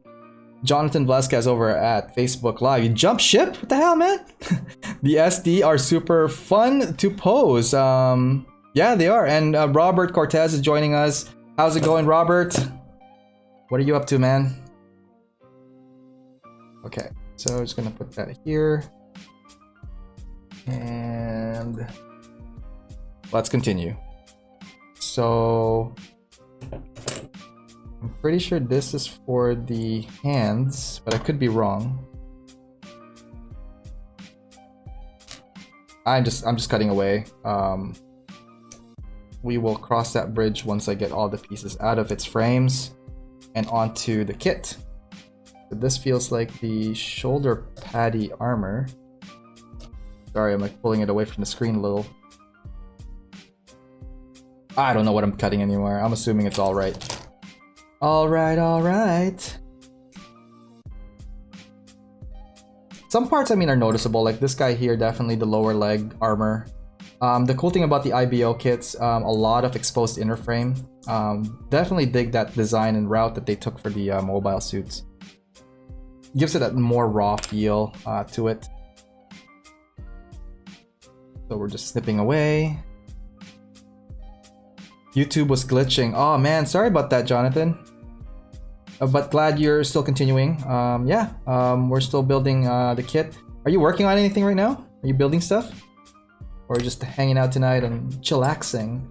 Speaker 1: Jonathan Velasquez over at Facebook Live. You jump ship? What the hell, man? The SD are super fun to pose. Yeah, they are. And Robert Cortez is joining us. How's it going, Robert? What are you up to, man? Okay, so I'm just gonna put that here. And let's continue. So I'm pretty sure this is for the hands, but I could be wrong. I'm just cutting away. We will cross that bridge once I get all the pieces out of its frames and onto the kit. So this feels like the shoulder paddy armor. Sorry, I'm like pulling it away from the screen a little. I don't know what I'm cutting anymore. I'm assuming it's all right. All right. Some parts, I mean, are noticeable. Like this guy here, definitely the lower leg armor. The cool thing about the IBO kits, a lot of exposed inner frame. Definitely dig that design and route that they took for the mobile suits. Gives it a more raw feel to it. So we're just snipping away. YouTube was glitching. Oh man, sorry about that, Jonathan. But glad you're still continuing. Yeah, we're still building the kit. Are you working on anything right now? Are you building stuff? Or just hanging out tonight and chillaxing?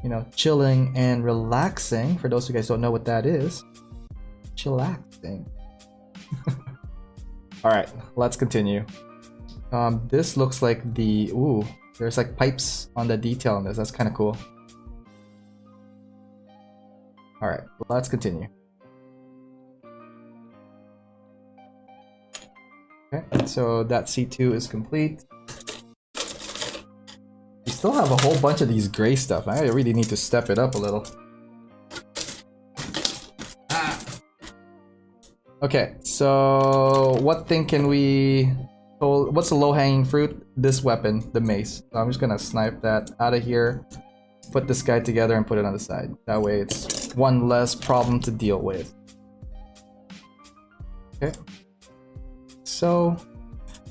Speaker 1: You know, chilling and relaxing. For those of you guys who don't know what that is. Chillaxing. Alright, let's continue. This looks like the... Ooh, there's like pipes on the detail on this. That's kind of cool. Alright, let's continue. Okay, so that C2 is complete. We still have a whole bunch of these gray stuff. I really need to step it up a little. Okay, so what thing can we... So what's the low-hanging fruit? This weapon, the mace. So I'm just gonna snipe that out of here, put this guy together and put it on the side. That way it's one less problem to deal with. Okay. So,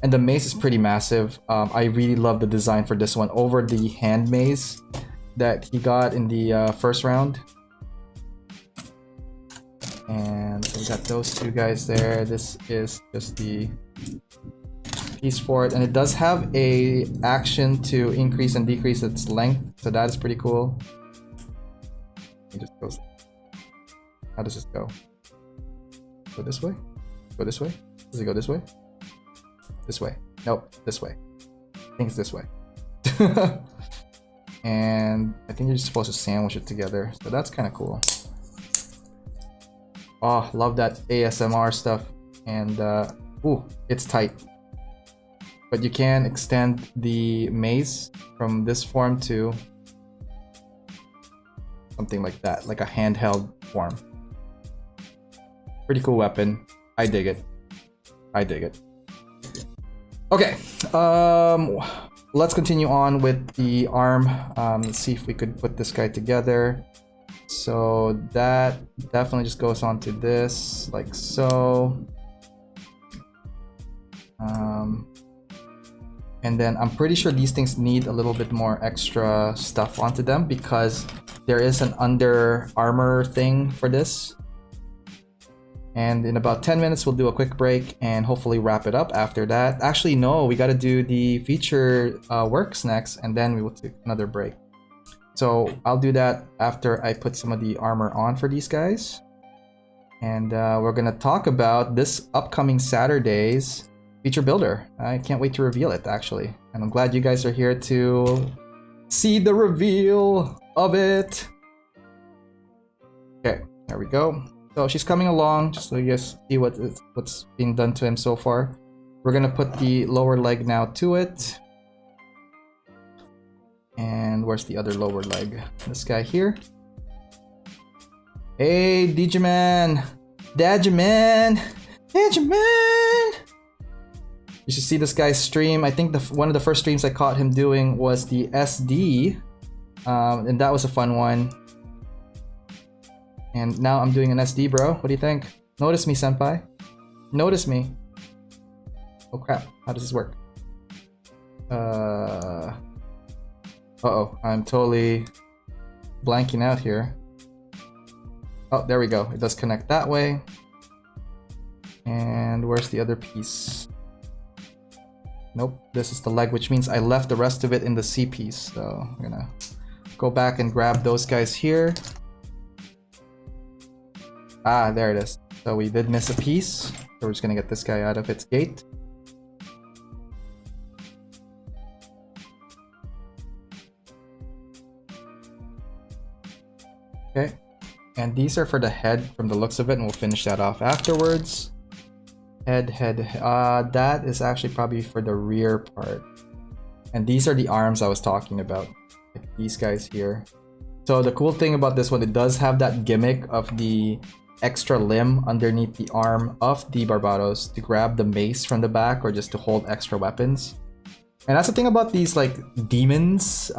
Speaker 1: and the mace is pretty massive. I really love the design for this one over the hand mace that he got in the first round. And so we got those two guys there. This is just the piece for it, and it does have a action to increase and decrease its length, so that is pretty cool. It just goes. How does this go? Go this way? Go this way? Does it go this way? This way. Nope, this way. I think it's this way. And I think you're just supposed to sandwich it together. So that's kind of cool. Oh, love that ASMR stuff. And ooh, it's tight. But you can extend the mace from this form to something like that, like a handheld form. Pretty cool weapon. I dig it. I dig it. Okay, let's continue on with the arm. Let's see if we could put this guy together. So that definitely just goes onto this, like so. And then I'm pretty sure these things need a little bit more extra stuff onto them because there is an under armor thing for this. And in about 10 minutes, we'll do a quick break and hopefully wrap it up after that. Actually, no, we got to do the feature works next, and then we will take another break. So I'll do that after I put some of the armor on for these guys. And we're going to talk about this upcoming Saturday's feature builder. I can't wait to reveal it, actually. And I'm glad you guys are here to see the reveal of it. Okay, there we go. So she's coming along, just so you guys see what's being done to him so far. We're gonna put the lower leg now to it. And where's the other lower leg? This guy here. Hey, Digiman! Dadjaman! Dadjaman! You should see this guy's stream. I think one of the first streams I caught him doing was the SD. And that was a fun one. And now I'm doing an SD, bro. What do you think? Notice me, senpai. Notice me. Oh crap, how does this work? Uh-oh, I'm totally blanking out here. Oh, there we go. It does connect that way. And where's the other piece? Nope, this is the leg, which means I left the rest of it in the C piece. So I'm gonna go back and grab those guys here. Ah, there it is. So we did miss a piece. So we're just gonna get this guy out of its gate. Okay, and these are for the head from the looks of it, and we'll finish that off afterwards. Head. That is actually probably for the rear part. And these are the arms I was talking about, like these guys here. So the cool thing about this one, it does have that gimmick of the extra limb underneath the arm of the Barbatos to grab the mace from the back or just to hold extra weapons. And that's the thing about these like demons.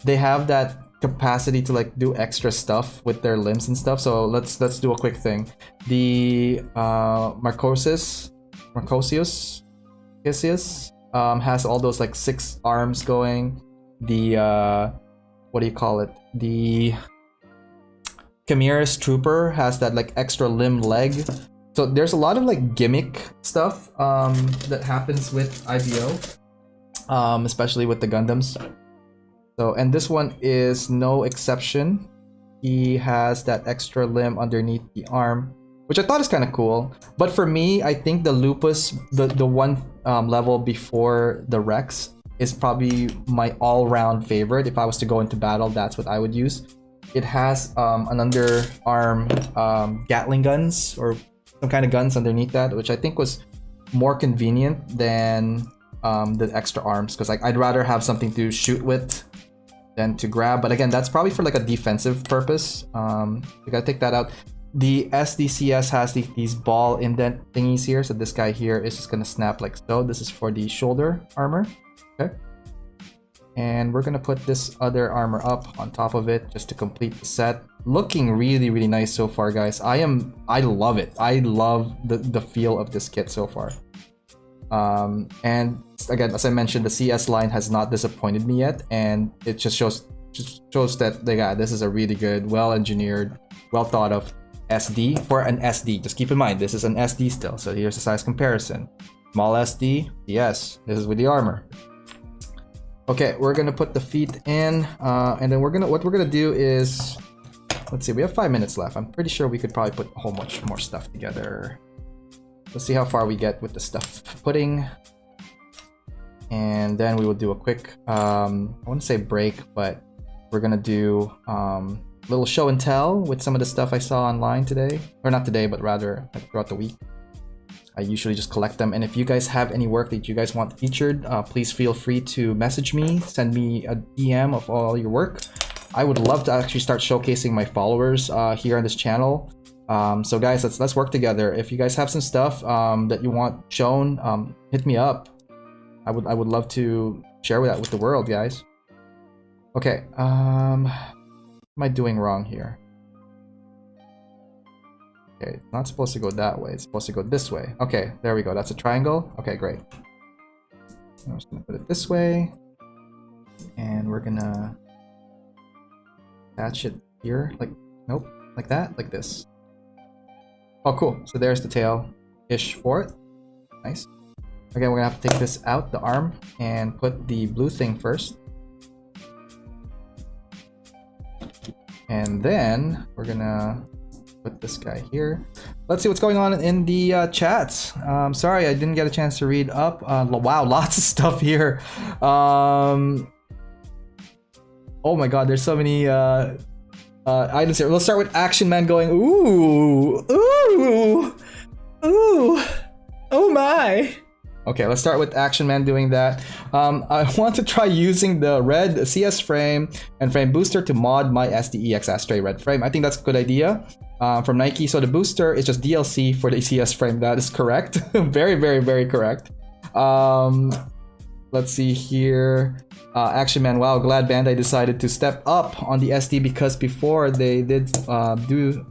Speaker 1: They have that capacity to like do extra stuff with their limbs and stuff. So let's do a quick thing. The Marcosius has all those like 6 arms going. The what do you call it? The Chimera's Trooper has that like extra limb leg. So there's a lot of like gimmick stuff that happens with IBO, especially with the Gundams. So, and this one is no exception. He has that extra limb underneath the arm, which I thought is kind of cool. But for me, I think the Lupus, the one level before the Rex, is probably my all-round favorite. If I was to go into battle, that's what I would use. It has an underarm Gatling guns or some kind of guns underneath that, which I think was more convenient than the extra arms, because like I'd rather have something to shoot with than to grab. But again, that's probably for like a defensive purpose. We gotta take that out. The SDCS has these ball indent thingies here, so this guy here is just gonna snap like so. This is for the shoulder armor. Okay, and we're gonna put this other armor up on top of it just to complete the set. Looking really nice so far, guys. I love it. I love the feel of this kit so far. And again, as I mentioned, the CS line has not disappointed me yet, and it just shows that this is a really good, well-engineered, well-thought-of SD for an SD. Just keep in mind, this is an SD still, so here's the size comparison. Small SD, yes, this is with the armor. Okay, we're gonna put the feet in, and then what we're gonna do is let's see, we have 5 minutes left. I'm pretty sure we could probably put a whole bunch more stuff together. Let's see how far we get with the stuff putting. And then we will do a quick, I wouldn't say break, but we're gonna do a little show and tell with some of the stuff I saw online today. Or not today, but rather throughout the week. I usually just collect them. And if you guys have any work that you guys want featured, please feel free to message me, send me a DM of all your work. I would love to actually start showcasing my followers here on this channel. So guys, let's work together. If you guys have some stuff that you want shown, hit me up. I would love to share that with the world, guys. Okay, what am I doing wrong here? Okay, it's not supposed to go that way. It's supposed to go this way. Okay, there we go. That's a triangle. Okay, great. I'm just gonna put it this way, and we're gonna attach it here. Like, nope, like that, like this. Oh, cool. So there's the tail-ish for it. Nice. Again, we're gonna have to take this out, the arm, and put the blue thing first. And then we're gonna put this guy here. Let's see what's going on in the chats. Sorry, I didn't get a chance to read up. Wow, lots of stuff here. Oh my god, there's so many items here. Let's start with Action Man going, ooh, ooh, ooh, oh my. Okay, let's start with Action Man doing that. I want to try using the red CS frame and frame booster to mod my SDEX Astray red frame. I think that's a good idea from Nike. So the booster is just DLC for the CS frame. That is correct. Very, very, very correct. Let's see here. Action Man, wow, glad Bandai decided to step up on the SD because before they did do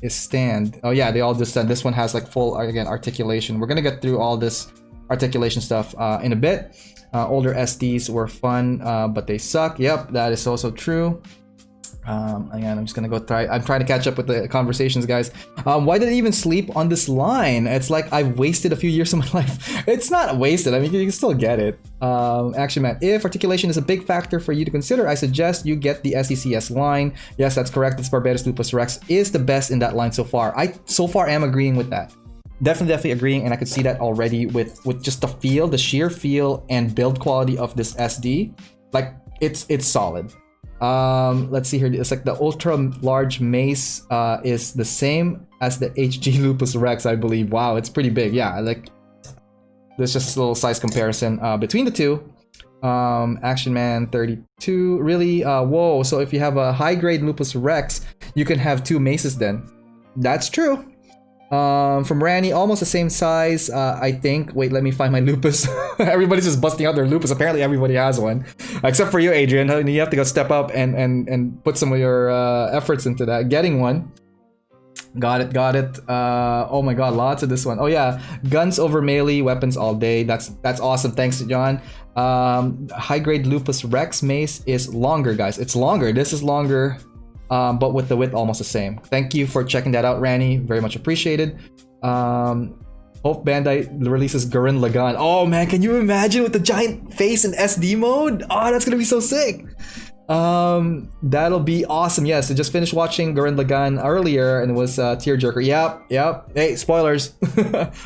Speaker 1: is stand. Oh yeah, they all just said this one has like full, again, articulation. We're gonna get through all this articulation stuff in a bit. Older SDs were fun, but they suck. Yep, that is also true. Again, I'm just gonna go try. I'm trying to catch up with the conversations, guys. Why did I even sleep on this line? It's like I've wasted a few years of my life. It's not wasted. I mean, you can still get it. Action Man, if articulation is a big factor for you to consider, I suggest you get the SDCS line. Yes, that's correct. This Barbatos Lupus Rex is the best in that line so far. I so far am agreeing with that. Definitely agreeing, and I could see that already with just the feel, the sheer feel and build quality of this SD. Like it's solid. Let's see here. It's like the ultra large mace is the same as the HG Lupus Rex, I believe. Wow, it's pretty big. Yeah, like there's just a little size comparison between the two. Action Man 32. Really? Whoa. So if you have a high grade Lupus Rex, you can have two maces then. That's true. From Ranny, almost the same size, I think. Wait, let me find my Lupus. Everybody's just busting out their Lupus. Apparently everybody has one. Except for you, Adrian. You have to go step up and put some of your efforts into that. Getting one. Got it. Oh my god, lots of this one. Oh yeah, guns over melee, weapons all day. That's awesome. Thanks, John. High grade Lupus Rex mace is longer, guys. It's longer. This is longer. But with the width almost the same. Thank you for checking that out, Ranny. Very much appreciated. Hope Bandai releases Gurren Lagann. Oh man, can you imagine with the giant face in SD mode? Oh, that's gonna be so sick. That'll be awesome. Yes, I just finished watching Gurren Lagann earlier and it was tearjerker. Yep. Hey, spoilers.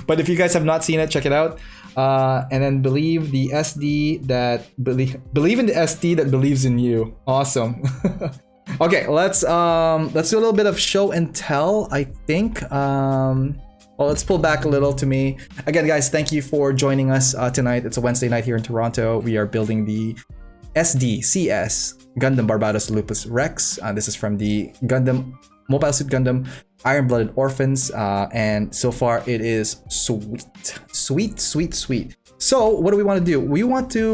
Speaker 1: But if you guys have not seen it, check it out. And then believe in the SD that believes in you. Awesome. Okay, let's do a little bit of show and tell, I think. Well, let's pull back a little to me. Again, guys, thank you for joining us tonight. It's a Wednesday night here in Toronto. We are building the Sdcs Gundam Barbatos Lupus Rex. This is from the Gundam Mobile Suit Gundam Iron-Blooded Orphans, and so far it is sweet. So what do we want to do?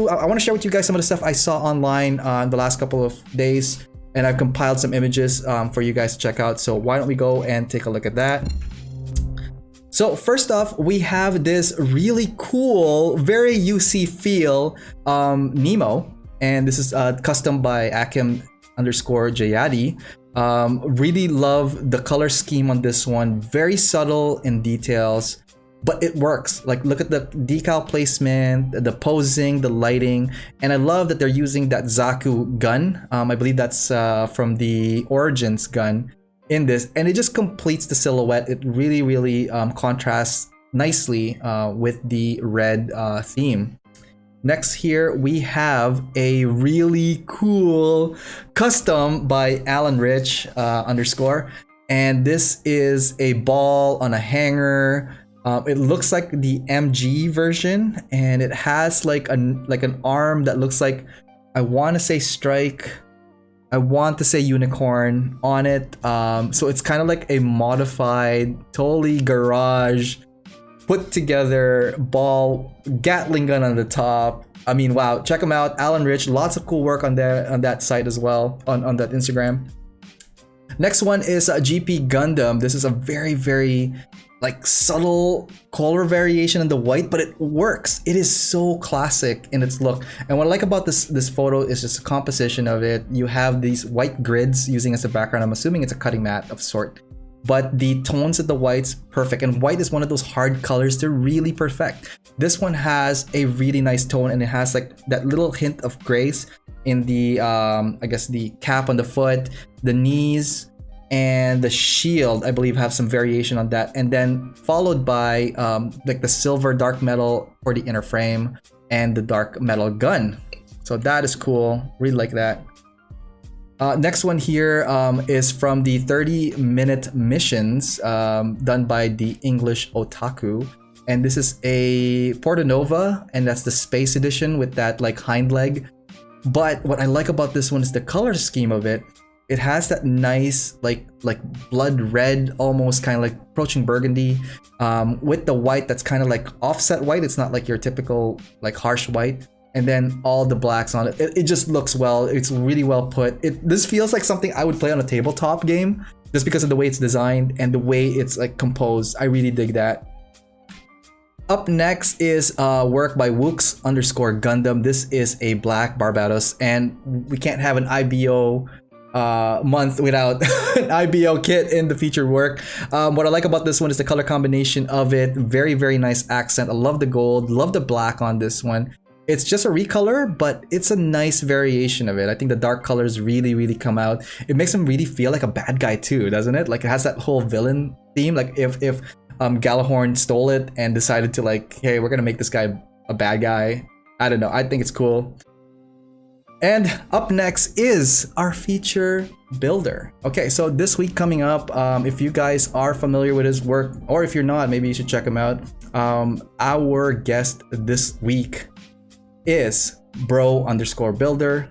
Speaker 1: I want to share with you guys some of the stuff I saw online the last couple of days, and I've compiled some images for you guys to check out. So why don't we go and take a look at that? So first off, we have this really cool, very UC feel Nemo, and this is custom by Akim_Jayadi. Really love the color scheme on this one. Very subtle in details, but it works. Like, look at the decal placement, the posing, the lighting, and I love that they're using that Zaku gun. I believe that's from the Origins gun. in this, and it just completes the silhouette. It really contrasts nicely with the red theme. Next here we have a really cool custom by Alan Rich _ and this is a ball on a hanger. It looks like the MG version, and it has like an arm that looks like, I want to say strike, I want to say unicorn on it. So it's kind of like a modified, totally garage put together ball, Gatling gun on the top. I mean, wow, check them out. Alan Rich, lots of cool work on that site as well, on that Instagram. Next one is GP Gundam. This is a very like subtle color variation in the white, but it works. It is so classic in its look. And what I like about this photo is just the composition of it. You have these white grids using as a background. I'm assuming it's a cutting mat of sort. But the tones of the white's perfect, and white is one of those hard colors to really perfect. This one has a really nice tone, and it has like that little hint of grace in the I guess the cap on the foot, the knees, and the shield, I believe, have some variation on that, and then followed by like the silver dark metal for the inner frame and the dark metal gun. So that is cool, really like that. Next one here is from the 30-minute missions done by the English Otaku. And this is a Portanova, and that's the space edition with that like hind leg. But what I like about this one is the color scheme of it. It has that nice like blood red, almost kind of like approaching burgundy, with the white that's kind of like offset white. It's not like your typical like harsh white. And then all the blacks on it. It just looks well. It's really well put. This feels like something I would play on a tabletop game just because of the way it's designed and the way it's like composed. I really dig that. Up next is work by Wooks _ Gundam. This is a black Barbatos, and we can't have an IBO month without an IBO kit in the featured work. What I like about this one is the color combination of it. Very nice accent. I love the gold, love the black on this one. It's just a recolor, but it's a nice variation of it. I think the dark colors really come out. It makes him really feel like a bad guy too, doesn't it? Like it has that whole villain theme. Like if Galahorn stole it and decided to like, hey, we're gonna make this guy a bad guy. I don't know. I think it's cool. And up next is our feature builder. Okay, so this week coming up, if you guys are familiar with his work, or if you're not, maybe you should check him out. Our guest this week is bro _ builder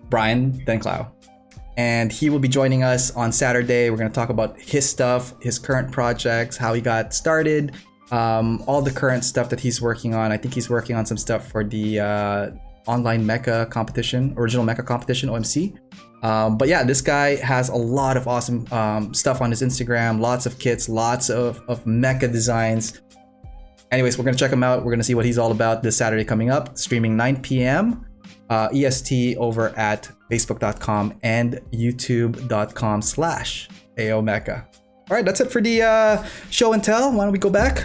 Speaker 1: Brian Denclau, and he will be joining us on Saturday. We're going to talk about his stuff, his current projects, how he got started, all the current stuff that he's working on. I think he's working on some stuff for the online Mecha competition, original Mecha competition, OMC. But yeah, this guy has a lot of awesome stuff on his Instagram, lots of kits, lots of Mecha designs. Anyways, we're going to check him out. We're going to see what he's all about this Saturday coming up, streaming 9 p.m. EST over at facebook.com and youtube.com/AOMecha. All right, that's it for the show and tell. Why don't we go back?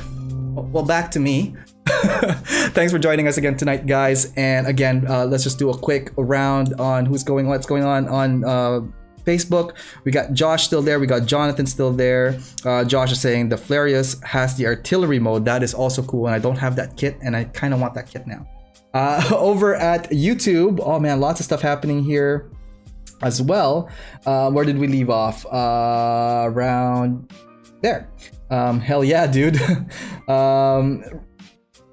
Speaker 1: Well, back to me. Thanks for joining us again tonight, guys. And again, let's just do a quick round on what's going on Facebook. We got Josh still there. We got Jonathan still there. Josh is saying the Flarius has the artillery mode. That is also cool, and I don't have that kit, and I kind of want that kit now. Over at YouTube, oh man, lots of stuff happening here as well. Where did we leave off? Around there. Hell yeah, dude.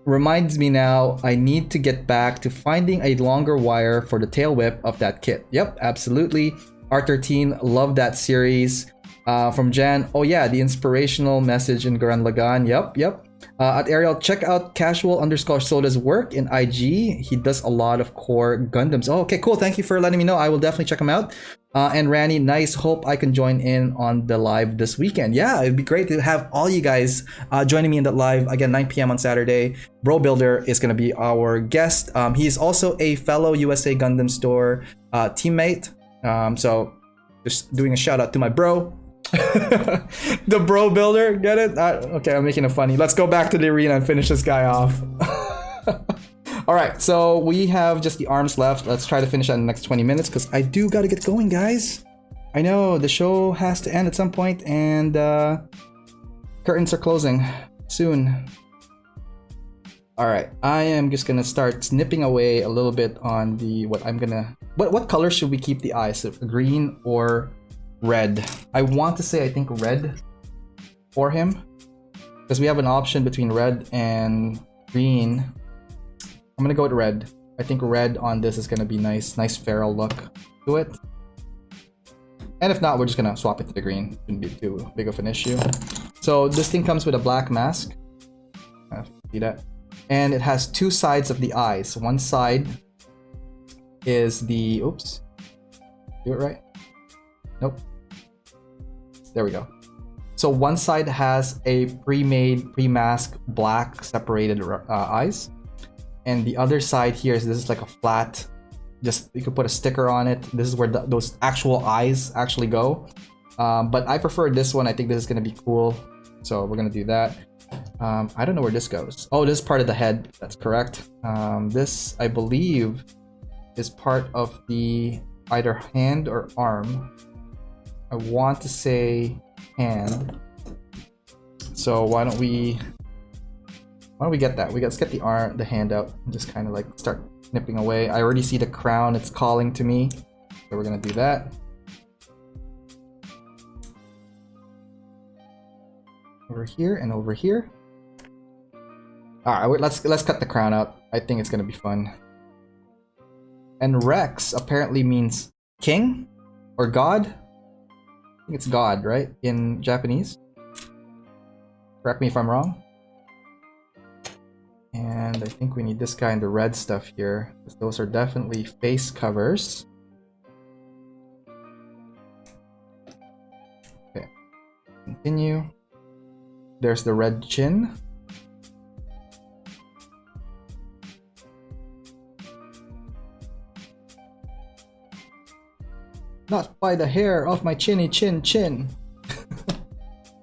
Speaker 1: Reminds me now, I need to get back to finding a longer wire for the tail whip of that kit. Yep, absolutely. R13, love that series. From Jan, oh yeah, the inspirational message in Gurren Lagann. Yep. At Ariel, check out casual_soda's work in IG. He does a lot of core Gundams. Oh, okay, cool. Thank you for letting me know. I will definitely check him out. And Randy, nice. Hope I can join in on the live this weekend. Yeah, it'd be great to have all you guys joining me in that live. Again, 9 p.m. on Saturday. Bro Builder is going to be our guest. He is also a fellow USA Gundam Store teammate. So just doing a shout out to my bro. The Bro Builder, get it? Okay, I'm making it funny. Let's go back to the arena and finish this guy off. All right, so we have just the arms left. Let's try to finish that in the next 20 minutes because I do got to get going, guys. I know, the show has to end at some point, and curtains are closing soon. Alright, I am just gonna start snipping away a little bit on the what color should we keep the eyes? So green or red? I want to say I think red for him, because we have an option between red and green. I'm gonna go with red. I think red on this is gonna be nice feral look to it. And if not, we're just gonna swap it to the green. Shouldn't be too big of an issue. So this thing comes with a black mask. See that? And it has two sides of the eyes. One side is the, oops, do it right? Nope. There we go. So one side has a pre-made, pre-masked black separated eyes. And the other side here is, this is like a flat, just, you could put a sticker on it. This is where those actual eyes actually go. But I prefer this one. I think this is gonna be cool. So we're gonna do that. I don't know where this goes. Oh, this is part of the head. That's correct. This, I believe, is part of the either hand or arm. I want to say hand. So why don't we get that? Let's get the arm, the hand out, and just kind of like start nipping away. I already see the crown. It's calling to me. So we're gonna do that. Over here and over here. Alright, let's cut the crown out. I think it's gonna be fun. And Rex apparently means king or god. I think it's god, right? In Japanese. Correct me if I'm wrong. And I think we need this guy in the red stuff here, because those are definitely face covers. Okay, continue. There's the red chin. Not by the hair of my chinny chin.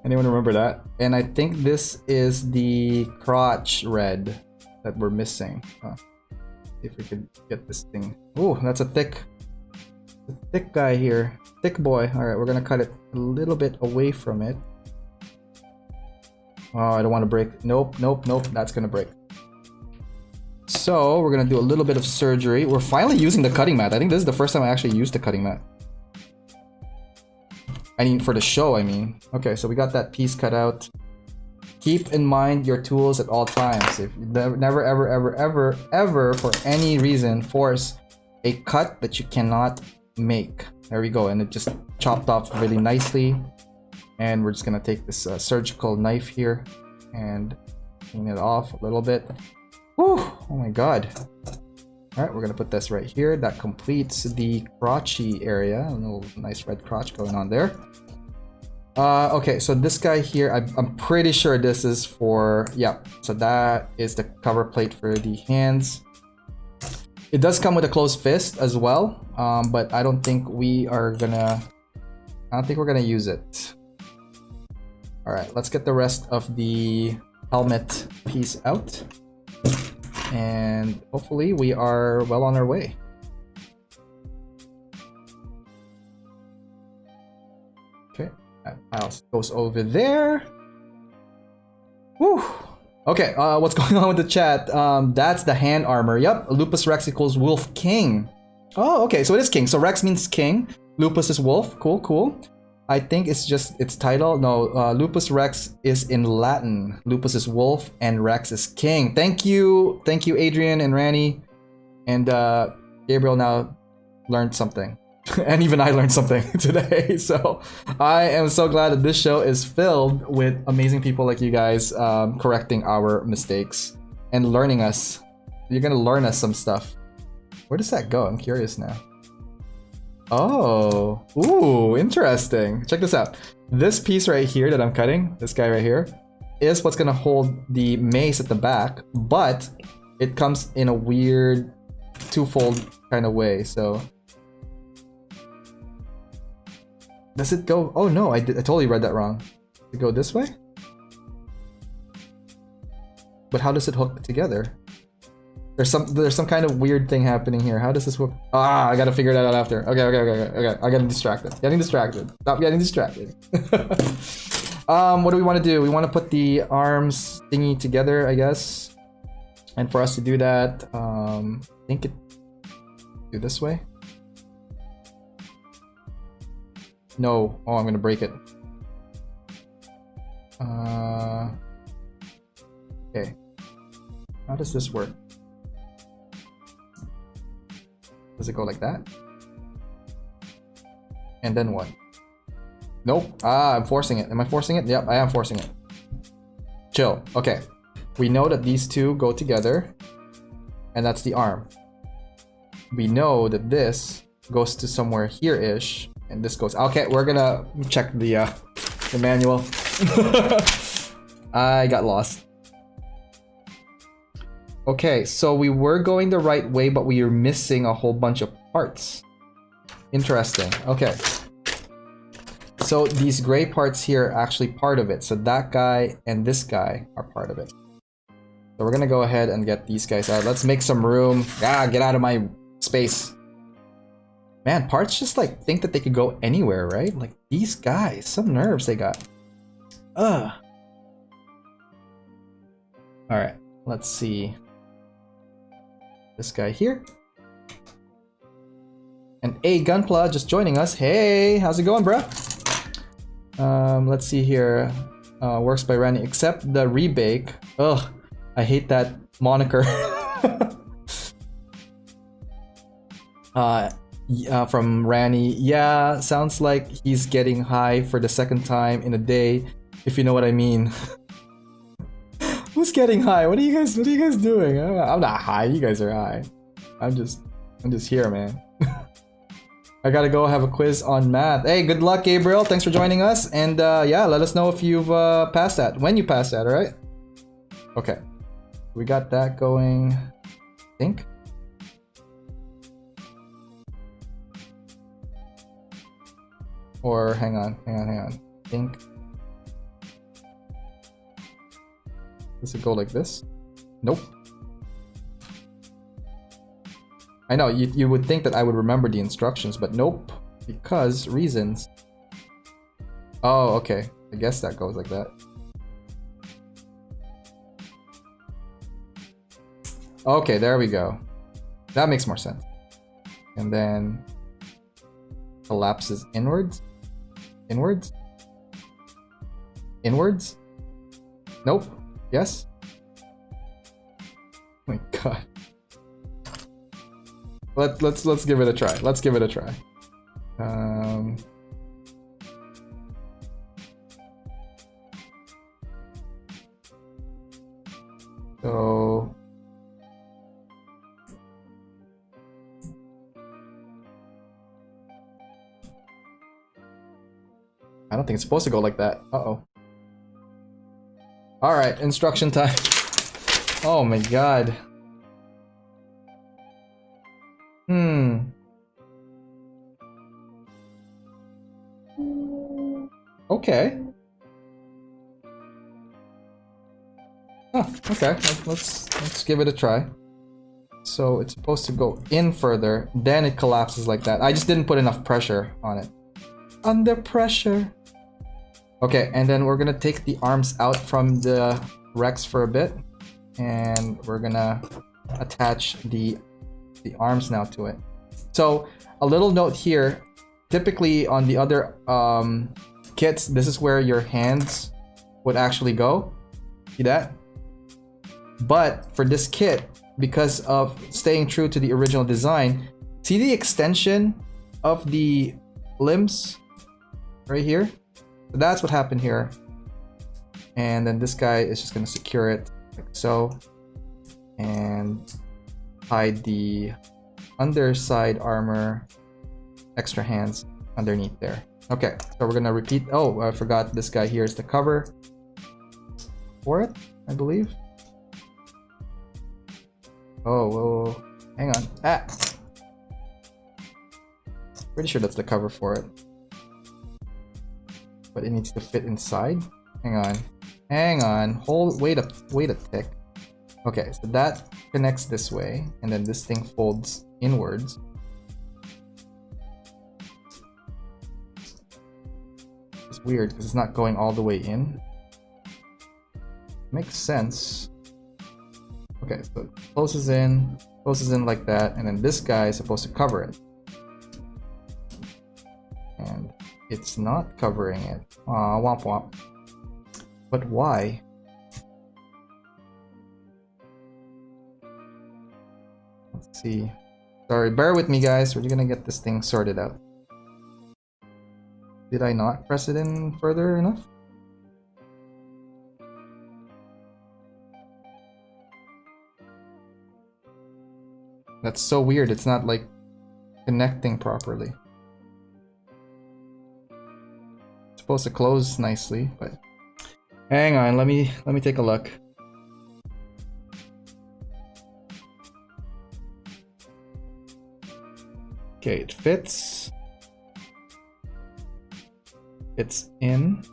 Speaker 1: Anyone remember that? And I think this is the crotch red that we're missing. See if we could get this thing. Oh, that's a thick guy here. Thick boy. Alright, we're gonna cut it a little bit away from it. Oh, I don't want to break. Nope. That's gonna break. So we're gonna do a little bit of surgery. We're finally using the cutting mat. I think this is the first time I actually used the cutting mat. I mean, for the show, I mean. Okay, so we got that piece cut out. Keep in mind your tools at all times. If you never, ever, for any reason, force a cut that you cannot make. There we go, and it just chopped off really nicely. And we're just gonna take this surgical knife here and clean it off a little bit. Whew, oh my god. Alright, we're gonna put this right here. That completes the crotchy area. A little nice red crotch going on there. Okay, so this guy here, I'm pretty sure this is for, yeah, so that is the cover plate for the hands. It does come with a closed fist as well, but I don't think we're gonna use it. Alright, let's get the rest of the helmet piece out. And hopefully we are well on our way. Okay, that mouse goes over there. Whew. Okay, what's going on with the chat? That's the hand armor. Yep, Lupus Rex equals Wolf King. Oh, okay, so it is King. So Rex means King. Lupus is Wolf. Cool. I think it's just its title. No, Lupus Rex is in Latin. Lupus is wolf and Rex is king. Thank you, Adrian and Rani, and Gabriel now learned something, and even I learned something today. So I am so glad that this show is filled with amazing people like you guys, correcting our mistakes and learning us. You're gonna learn us some stuff. Where does that go? I'm curious now. Oh, ooh, interesting. Check this out. This piece right here that I'm cutting, this guy right here, is what's gonna hold the mace at the back, but it comes in a weird twofold kind of way. So does it go? Oh no, I totally read that wrong. Does it go this way? But how does it hook together? There's some kind of weird thing happening here. How does this work? Ah, I gotta figure that out after. Okay. I got distracted. Getting distracted. Stop getting distracted. What do we want to do? We want to put the arms thingy together, I guess. And for us to do that, I think it do this way. No. Oh, I'm gonna break it. Okay. How does this work? Does it go like that? And then what? Nope. Ah, I'm forcing it. Am I forcing it? Yep, I am forcing it. Chill. Okay. We know that these two go together. And that's the arm. We know that this goes to somewhere here-ish. And this goes... Okay, we're gonna check the manual. I got lost. Okay, so we were going the right way, but we are missing a whole bunch of parts. Interesting. Okay. So these gray parts here are actually part of it. So that guy and this guy are part of it. So we're gonna go ahead and get these guys out. Let's make some room. Ah, get out of my space. Man, parts just like think that they could go anywhere, right? Like these guys, some nerves they got. Ugh. All right, let's see. This guy here. And Gunpla just joining us. Hey, how's it going, bro? Let's see here. Works by Randy, except the rebake. Ugh, I hate that moniker. From Ranny. Yeah, sounds like he's getting high for the second time in a day, if you know what I mean. Who's getting high? What are you guys doing? I'm not high, you guys are high. I'm just here, man. I gotta go have a quiz on math. Hey, good luck, Gabriel. Thanks for joining us. And yeah, let us know if you've passed that. When you passed that, alright? Okay. We got that going, I think. Or hang on. I think. Does it go like this? Nope. I know, you would think that I would remember the instructions, but nope. Because reasons. Oh, okay. I guess that goes like that. Okay, there we go. That makes more sense. And then collapses inwards? Inwards? Inwards? Nope. Yes? Oh my god. Let's give it a try. Let's give it a try. So I don't think it's supposed to go like that. Uh-oh. Alright, instruction time. Oh my god. Okay. Oh, okay. Let's give it a try. So it's supposed to go in further, then it collapses like that. I just didn't put enough pressure on it. Under pressure. Okay, and then we're gonna take the arms out from the Rex for a bit, and we're gonna attach the arms now to it. So a little note here, typically on the other kits, this is where your hands would actually go. See that? But for this kit, because of staying true to the original design, see the extension of the limbs right here? So that's what happened here. And then this guy is just going to secure it like so, and hide the underside armor, extra hands underneath there. Okay, so we're gonna repeat. Oh, I forgot this guy here is the cover for it, I believe. Oh, whoa. Hang on. Ah! Pretty sure that's the cover for it. But it needs to fit inside. Hang on. Hang on. Hold. Wait a tick. Okay, so that connects this way, and then this thing folds inwards. It's weird because it's not going all the way in. Makes sense. Okay, so it closes in like that, and then this guy is supposed to cover it. And it's not covering it. Aw, womp womp. But why? Let's see. Sorry, bear with me guys, we're gonna get this thing sorted out. Did I not press it in further enough? That's so weird, it's not like connecting properly. It's supposed to close nicely, but hang on, let me take a look. Okay, it fits. It's in.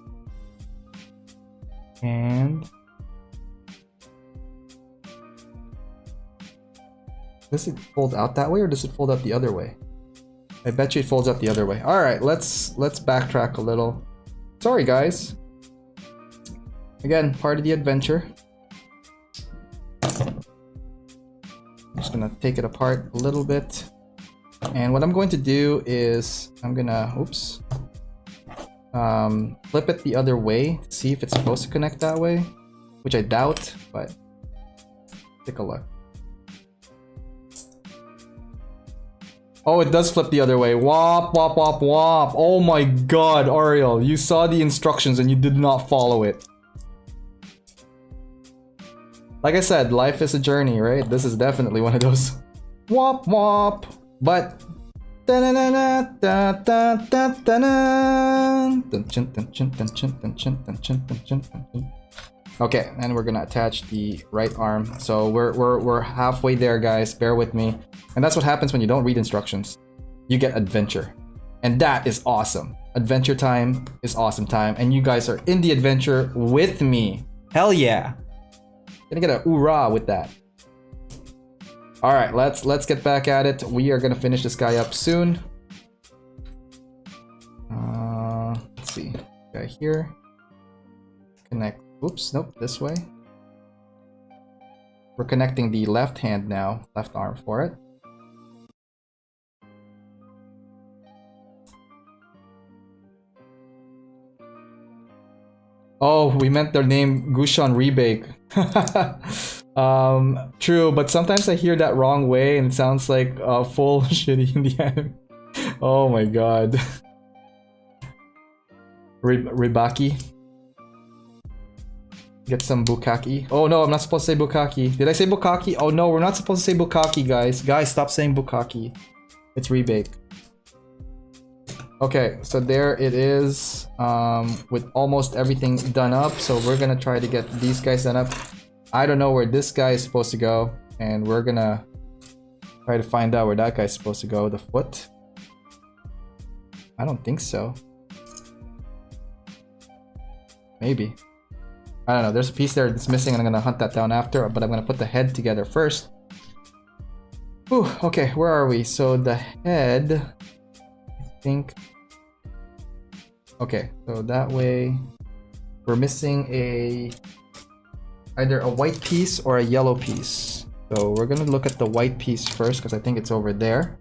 Speaker 1: And does it fold out that way or does it fold out the other way? I bet you it folds out the other way. Alright, let's backtrack a little. Sorry guys. Again, part of the adventure. I'm just gonna take it apart a little bit. And what I'm going to do is I'm gonna flip it the other way, see if it's supposed to connect that way, which I doubt, but take a look. Oh, it does flip the other way. Wop, wop, wop, wop. Oh my god, Ariel, you saw the instructions and you did not follow it. Like I said, life is a journey, right? This is definitely one of those. Wop, wop. But okay, and we're gonna attach the right arm. So we're halfway there, guys. Bear with me. And that's what happens when you don't read instructions. You get adventure, and that is awesome. Adventure time is awesome time, and you guys are in the adventure with me. Hell yeah! Gonna get a hoorah with that. All right, let's get back at it. We are gonna finish this guy up soon. Let's see, guy here. Connect. Oops, nope, this way. We're connecting the left hand now, left arm for it. Oh, we meant their name Gushan Rebake. True, but sometimes I hear that wrong way and it sounds like full shitty in the anime. Oh my god. Ribaki. Get some bukkake. Oh no, I'm not supposed to say bukkake. Did I say bukkake? Oh no, we're not supposed to say bukkake, guys. Guys, stop saying bukkake. It's rebake. Okay, so there it is, with almost everything done up. So we're gonna try to get these guys done up. I don't know where this guy is supposed to go, and we're gonna try to find out where that guy's supposed to go. The foot? I don't think so. Maybe. I don't know, there's a piece there that's missing and I'm gonna hunt that down after, but I'm gonna put the head together first. Whew, okay, where are we? So the head, I think... Okay, so that way we're missing either a white piece or a yellow piece. So we're gonna look at the white piece first because I think it's over there.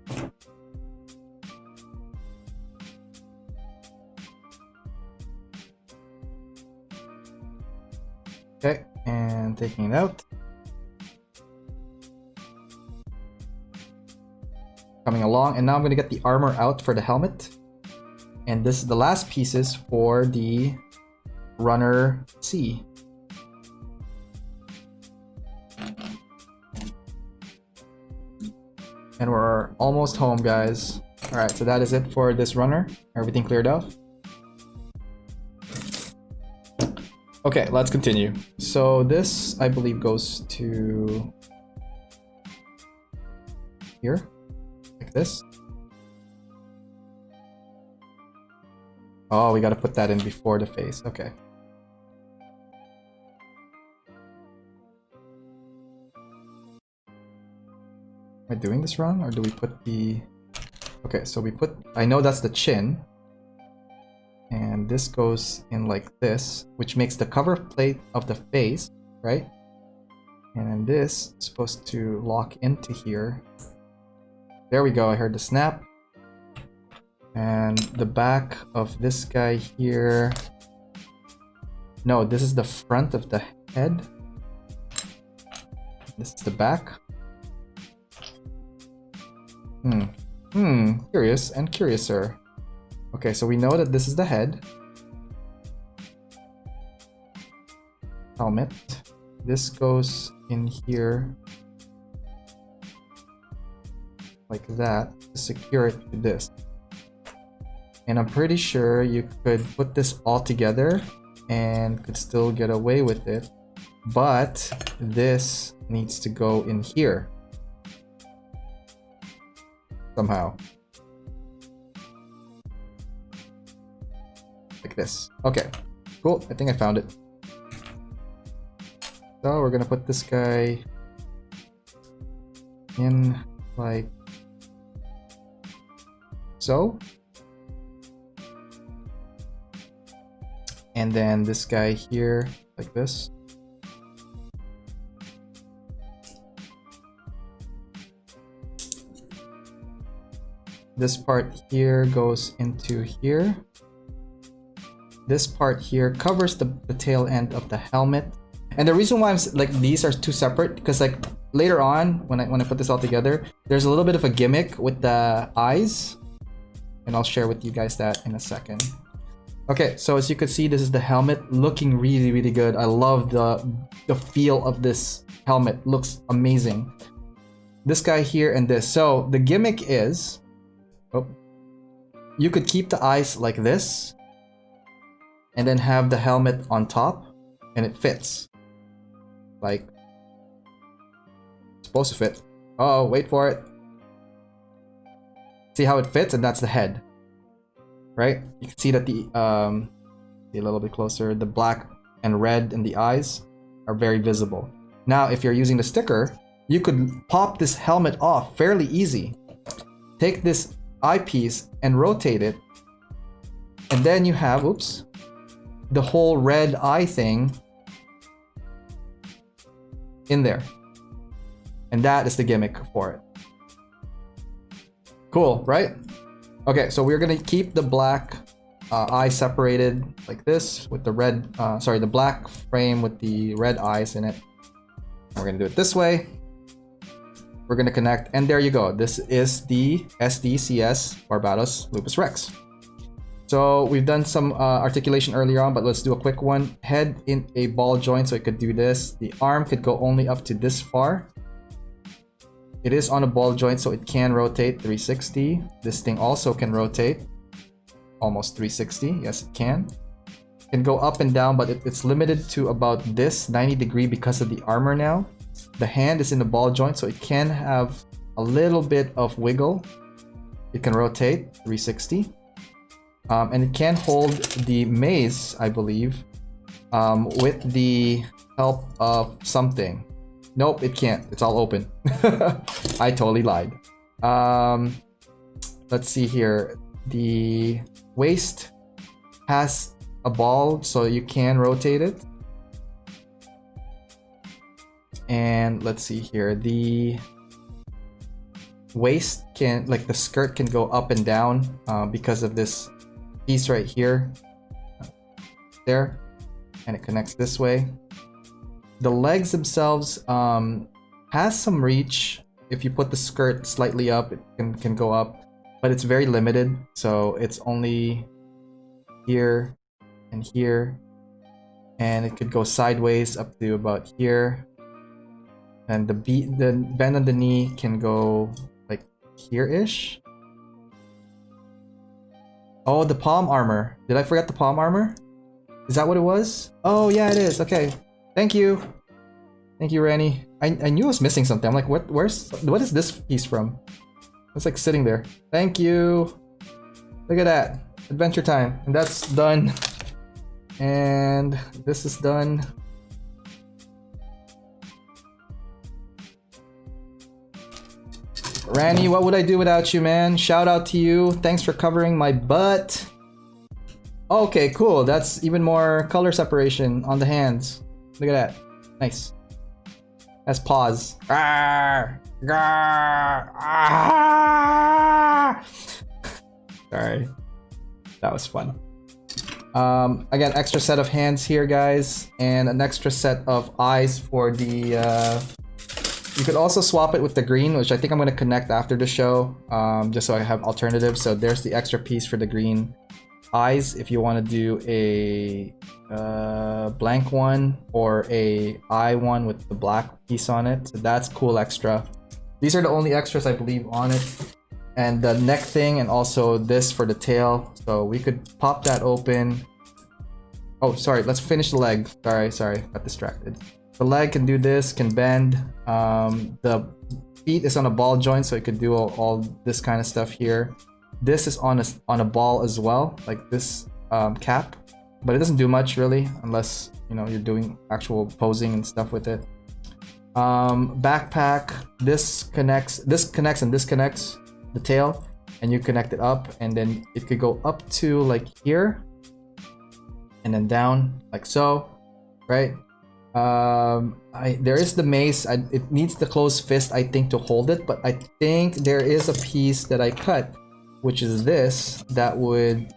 Speaker 1: Okay, and taking it out. Coming along, and now I'm gonna get the armor out for the helmet. And this is the last pieces for the runner C. And we're almost home, guys. Alright, so that is it for this runner. Everything cleared off. Okay, let's continue. So this, I believe, goes to here, like this. Oh, we gotta put that in before the face. Okay. I doing this wrong, or do we put the... Okay, so we put... I know that's the chin. And this goes in like this, which makes the cover plate of the face, right? And then this is supposed to lock into here. There we go, I heard the snap. And the back of this guy here... No, this is the front of the head. This is the back. Curious and curiouser. Okay, so we know that this is the head. Helmet. This goes in here like that to secure it to this. And I'm pretty sure you could put this all together and could still get away with it, but this needs to go in here somehow, like this. Okay, cool. I think I found it. So we're gonna put this guy in like so. And then this guy here, like this. This part here goes into here. This part here covers the tail end of the helmet. And the reason why I'm like these are two separate, because like later on when I put this all together, there's a little bit of a gimmick with the eyes, and I'll share with you guys that in a second. Okay, so as you can see, this is the helmet, looking really, really good. I love the feel of this helmet. Looks amazing. This guy here and this. So the gimmick is, you could keep the eyes like this, and then have the helmet on top, and it fits. Like, it's supposed to fit. Oh, wait for it. See how it fits, and that's the head. Right? You can see that the see a little bit closer, the black and red in the eyes are very visible. Now, if you're using the sticker, you could pop this helmet off fairly easy. Take this eyepiece and rotate it, and then you have, oops, the whole red eye thing in there. And that is the gimmick for it. Cool, right? Okay, so we're gonna keep the black eye separated like this with the red, the black frame with the red eyes in it. And we're gonna do it this way. We're gonna connect, and there you go. This is the Sdcs Barbatos Lupus Rex. So we've done some articulation earlier on, but let's do a quick one. Head in a ball joint, so it could do this. The arm could go only up to this far. It is on a ball joint, so it can rotate 360. This thing also can rotate almost 360. Yes, it can. It can go up and down, but it's limited to about this 90 degree because of the armor now. The hand is in the ball joint, so it can have a little bit of wiggle. It can rotate 360. And it can hold the maze, I believe, with the help of something. Nope, it can't. It's all open. I totally lied. Let's see here. The waist has a ball, so you can rotate it. And let's see here. The waist can, like the skirt can go up and down because of this piece right here. There. And it connects this way. The legs themselves has some reach. If you put the skirt slightly up, it can go up, but it's very limited. So it's only here and here, and it could go sideways up to about here. And the bend on the knee can go like here-ish. Oh, the palm armor. Did I forget the palm armor? Is that what it was? Oh yeah, it is. Okay. Thank you. Thank you, Ranny. I knew I was missing something. I'm like, what is this piece from? It's like sitting there. Thank you. Look at that. Adventure time. And that's done. And this is done. Randy, what would I do without you, man? Shout out to you. Thanks for covering my butt. Okay, cool. That's even more color separation on the hands. Look at that. Nice. That's paws. Sorry. That was fun. Again, extra set of hands here, guys, and an extra set of eyes for the you could also swap it with the green, which I think I'm going to connect after the show, just so I have alternatives. So there's the extra piece for the green eyes if you want to do a blank one or a eye one with the black piece on it. So that's cool extra. These are the only extras I believe on it. And the neck thing, and also this for the tail. So we could pop that open. Oh, sorry, let's finish the leg. Sorry, got distracted. The leg can do this, can bend. The feet is on a ball joint, so it could do all this kind of stuff here. This is on a ball as well, like this cap, but it doesn't do much really, unless you're doing actual posing and stuff with it. Backpack. This connects, and this connects the tail, and you connect it up, and then it could go up to like here, and then down like so, right? There is the mace. It needs the closed fist, I think, to hold it, but I think there is a piece that I cut, which is this, that would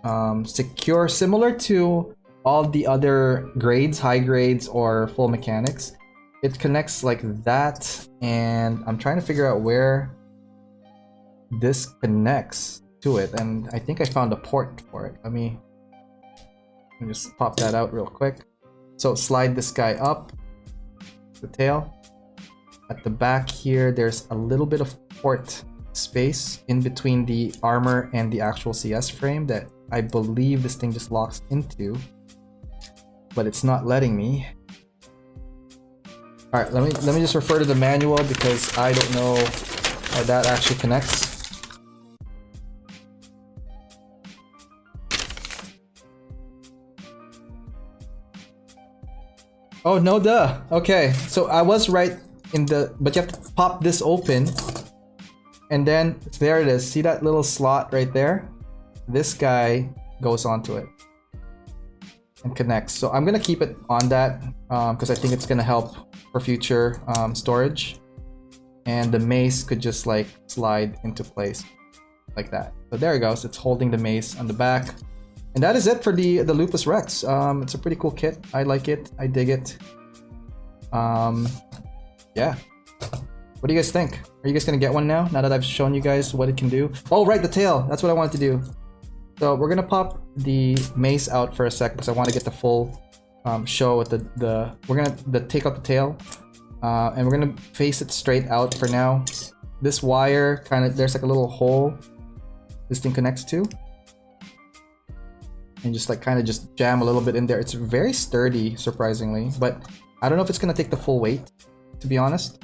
Speaker 1: secure, similar to all the other grades, high grades or full mechanics. It connects like that, and I'm trying to figure out where this connects to it, and I think I found a port for it. Let me just pop that out real quick. So slide this guy up, the tail. At the back here, there's a little bit of port space in between the armor and the actual CS frame that I believe this thing just locks into, but it's not letting me. All right, let me just refer to the manual because I don't know how that actually connects. Oh, no duh. Okay, so I was right but you have to pop this open, and then there it is. See that little slot right there? This guy goes onto it and connects. So I'm gonna keep it on that because I think it's gonna help for future storage. And the mace could just like slide into place like that. So there it goes. It's holding the mace on the back. And that is it for the Lupus Rex. It's a pretty cool kit. I like it. I dig it. Yeah. What do you guys think? Are you guys gonna get one now that I've shown you guys what it can do? Oh, right, the tail. That's what I wanted to do. So we're gonna pop the mace out for a sec because I want to get the full show with we're gonna take out the tail, and we're gonna face it straight out for now. This wire there's like a little hole this thing connects to. And just like just jam a little bit in there. It's very sturdy, surprisingly, but I don't know if it's gonna take the full weight, to be honest.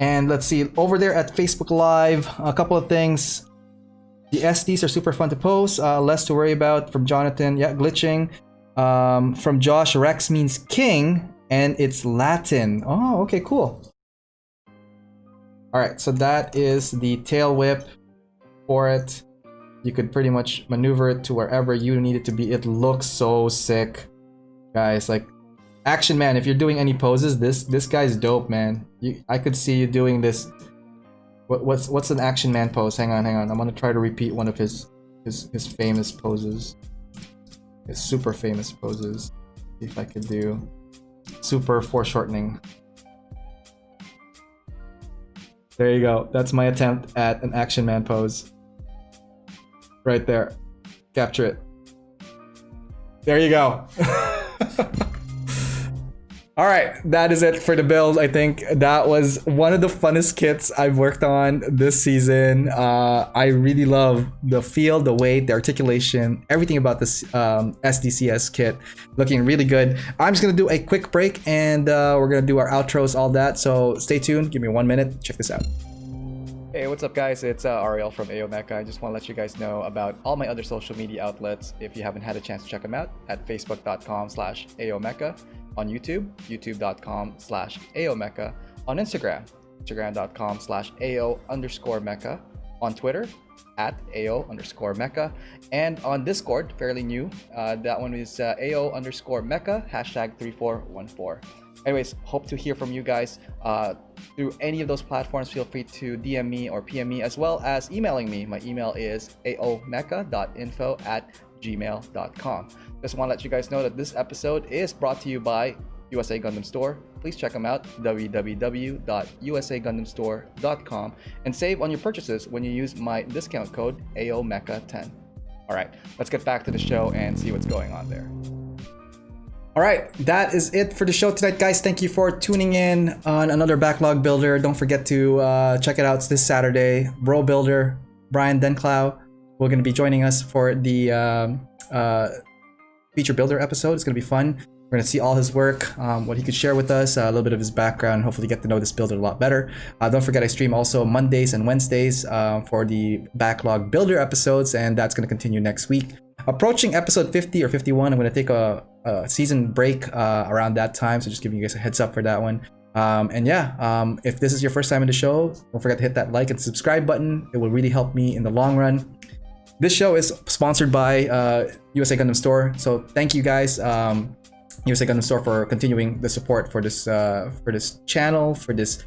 Speaker 1: And let's see, over there at Facebook Live, a couple of things. The SDs are super fun to post, less to worry about. From Jonathan, yeah, glitching. From Josh, Rex means king, and it's Latin. Oh, okay, cool. All right, so that is the tail whip for it. You could pretty much maneuver it to wherever you need it to be. It looks so sick, guys. Like, Action Man, if you're doing any poses, this guy's dope, man. I could see you doing this. What's an Action Man pose? Hang on. I'm gonna try to repeat one of his famous poses. His super famous poses. See if I could do super foreshortening. There you go. That's my attempt at an Action Man pose. Right there. Capture it. There you go. All right, that is it for the build. I think that was one of the funnest kits I've worked on this season. I really love the feel, the weight, the articulation, everything about this SDCS kit. Looking really good. I'm just gonna do a quick break, and we're gonna do our outros, all that. So stay tuned. Give me 1 minute. Check this out. Hey, what's up, guys? It's Ariel from AO Mecha. I just want to let you guys know about all my other social media outlets if you haven't had a chance to check them out at facebook.com/AOMecha, on YouTube, youtube.com/AOMecha, on Instagram, Instagram.com/AO_Mecha, on Twitter @AO_Mecha, and on Discord, fairly new. That one is AO_Mecha, #3414. Anyways, hope to hear from you guys through any of those platforms. Feel free to DM me or PM me, as well as emailing me. My email is aomecha.info@gmail.com. Just want to let you guys know that this episode is brought to you by USA Gundam Store. Please check them out, www.usagundamstore.com, and save on your purchases when you use my discount code AOMECHA10. All right, let's get back to the show and see what's going on there. All right, that is it for the show tonight, guys. Thank you for tuning in on another Backlog Builder. Don't forget to check it out. It's this Saturday. Bro Builder, Brian Denclau, will going to be joining us for the feature builder episode. It's going to be fun. We're going to see all his work, what he could share with us, a little bit of his background, hopefully get to know this builder a lot better. Don't forget, I stream also Mondays and Wednesdays for the Backlog Builder episodes, and that's going to continue next week. Approaching episode 50 or 51, I'm going to take a season break around that time, so just giving you guys a heads up for that one. And yeah, if this is your first time in the show, don't forget to hit that like and subscribe button. It will really help me in the long run. This show is sponsored by USA Gundam Store, so thank you guys, USA Gundam Store, for continuing the support for this channel, for this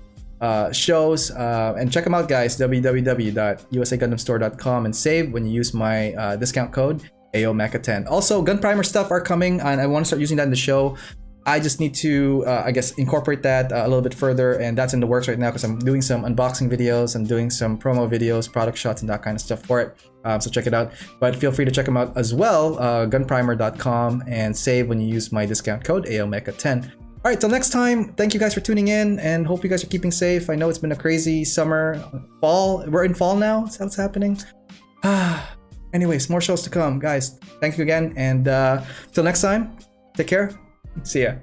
Speaker 1: shows, and check them out, guys. www.usagundamstore.com, and save when you use my discount code AOMECHA10. Also, gun primer stuff are coming, and I want to start using that in the show. I just need to, I guess, incorporate that a little bit further, and that's in the works right now because I'm doing some unboxing videos, I'm doing some promo videos, product shots, and that kind of stuff for it. So check it out. But feel free to check them out as well, gunprimer.com, and save when you use my discount code AOMECHA10. All right, till next time, thank you guys for tuning in, and hope you guys are keeping safe. I know it's been a crazy summer, fall. We're in fall now. Is that what's happening? Anyways, more shows to come, guys. Thank you again, and till next time, take care. See ya.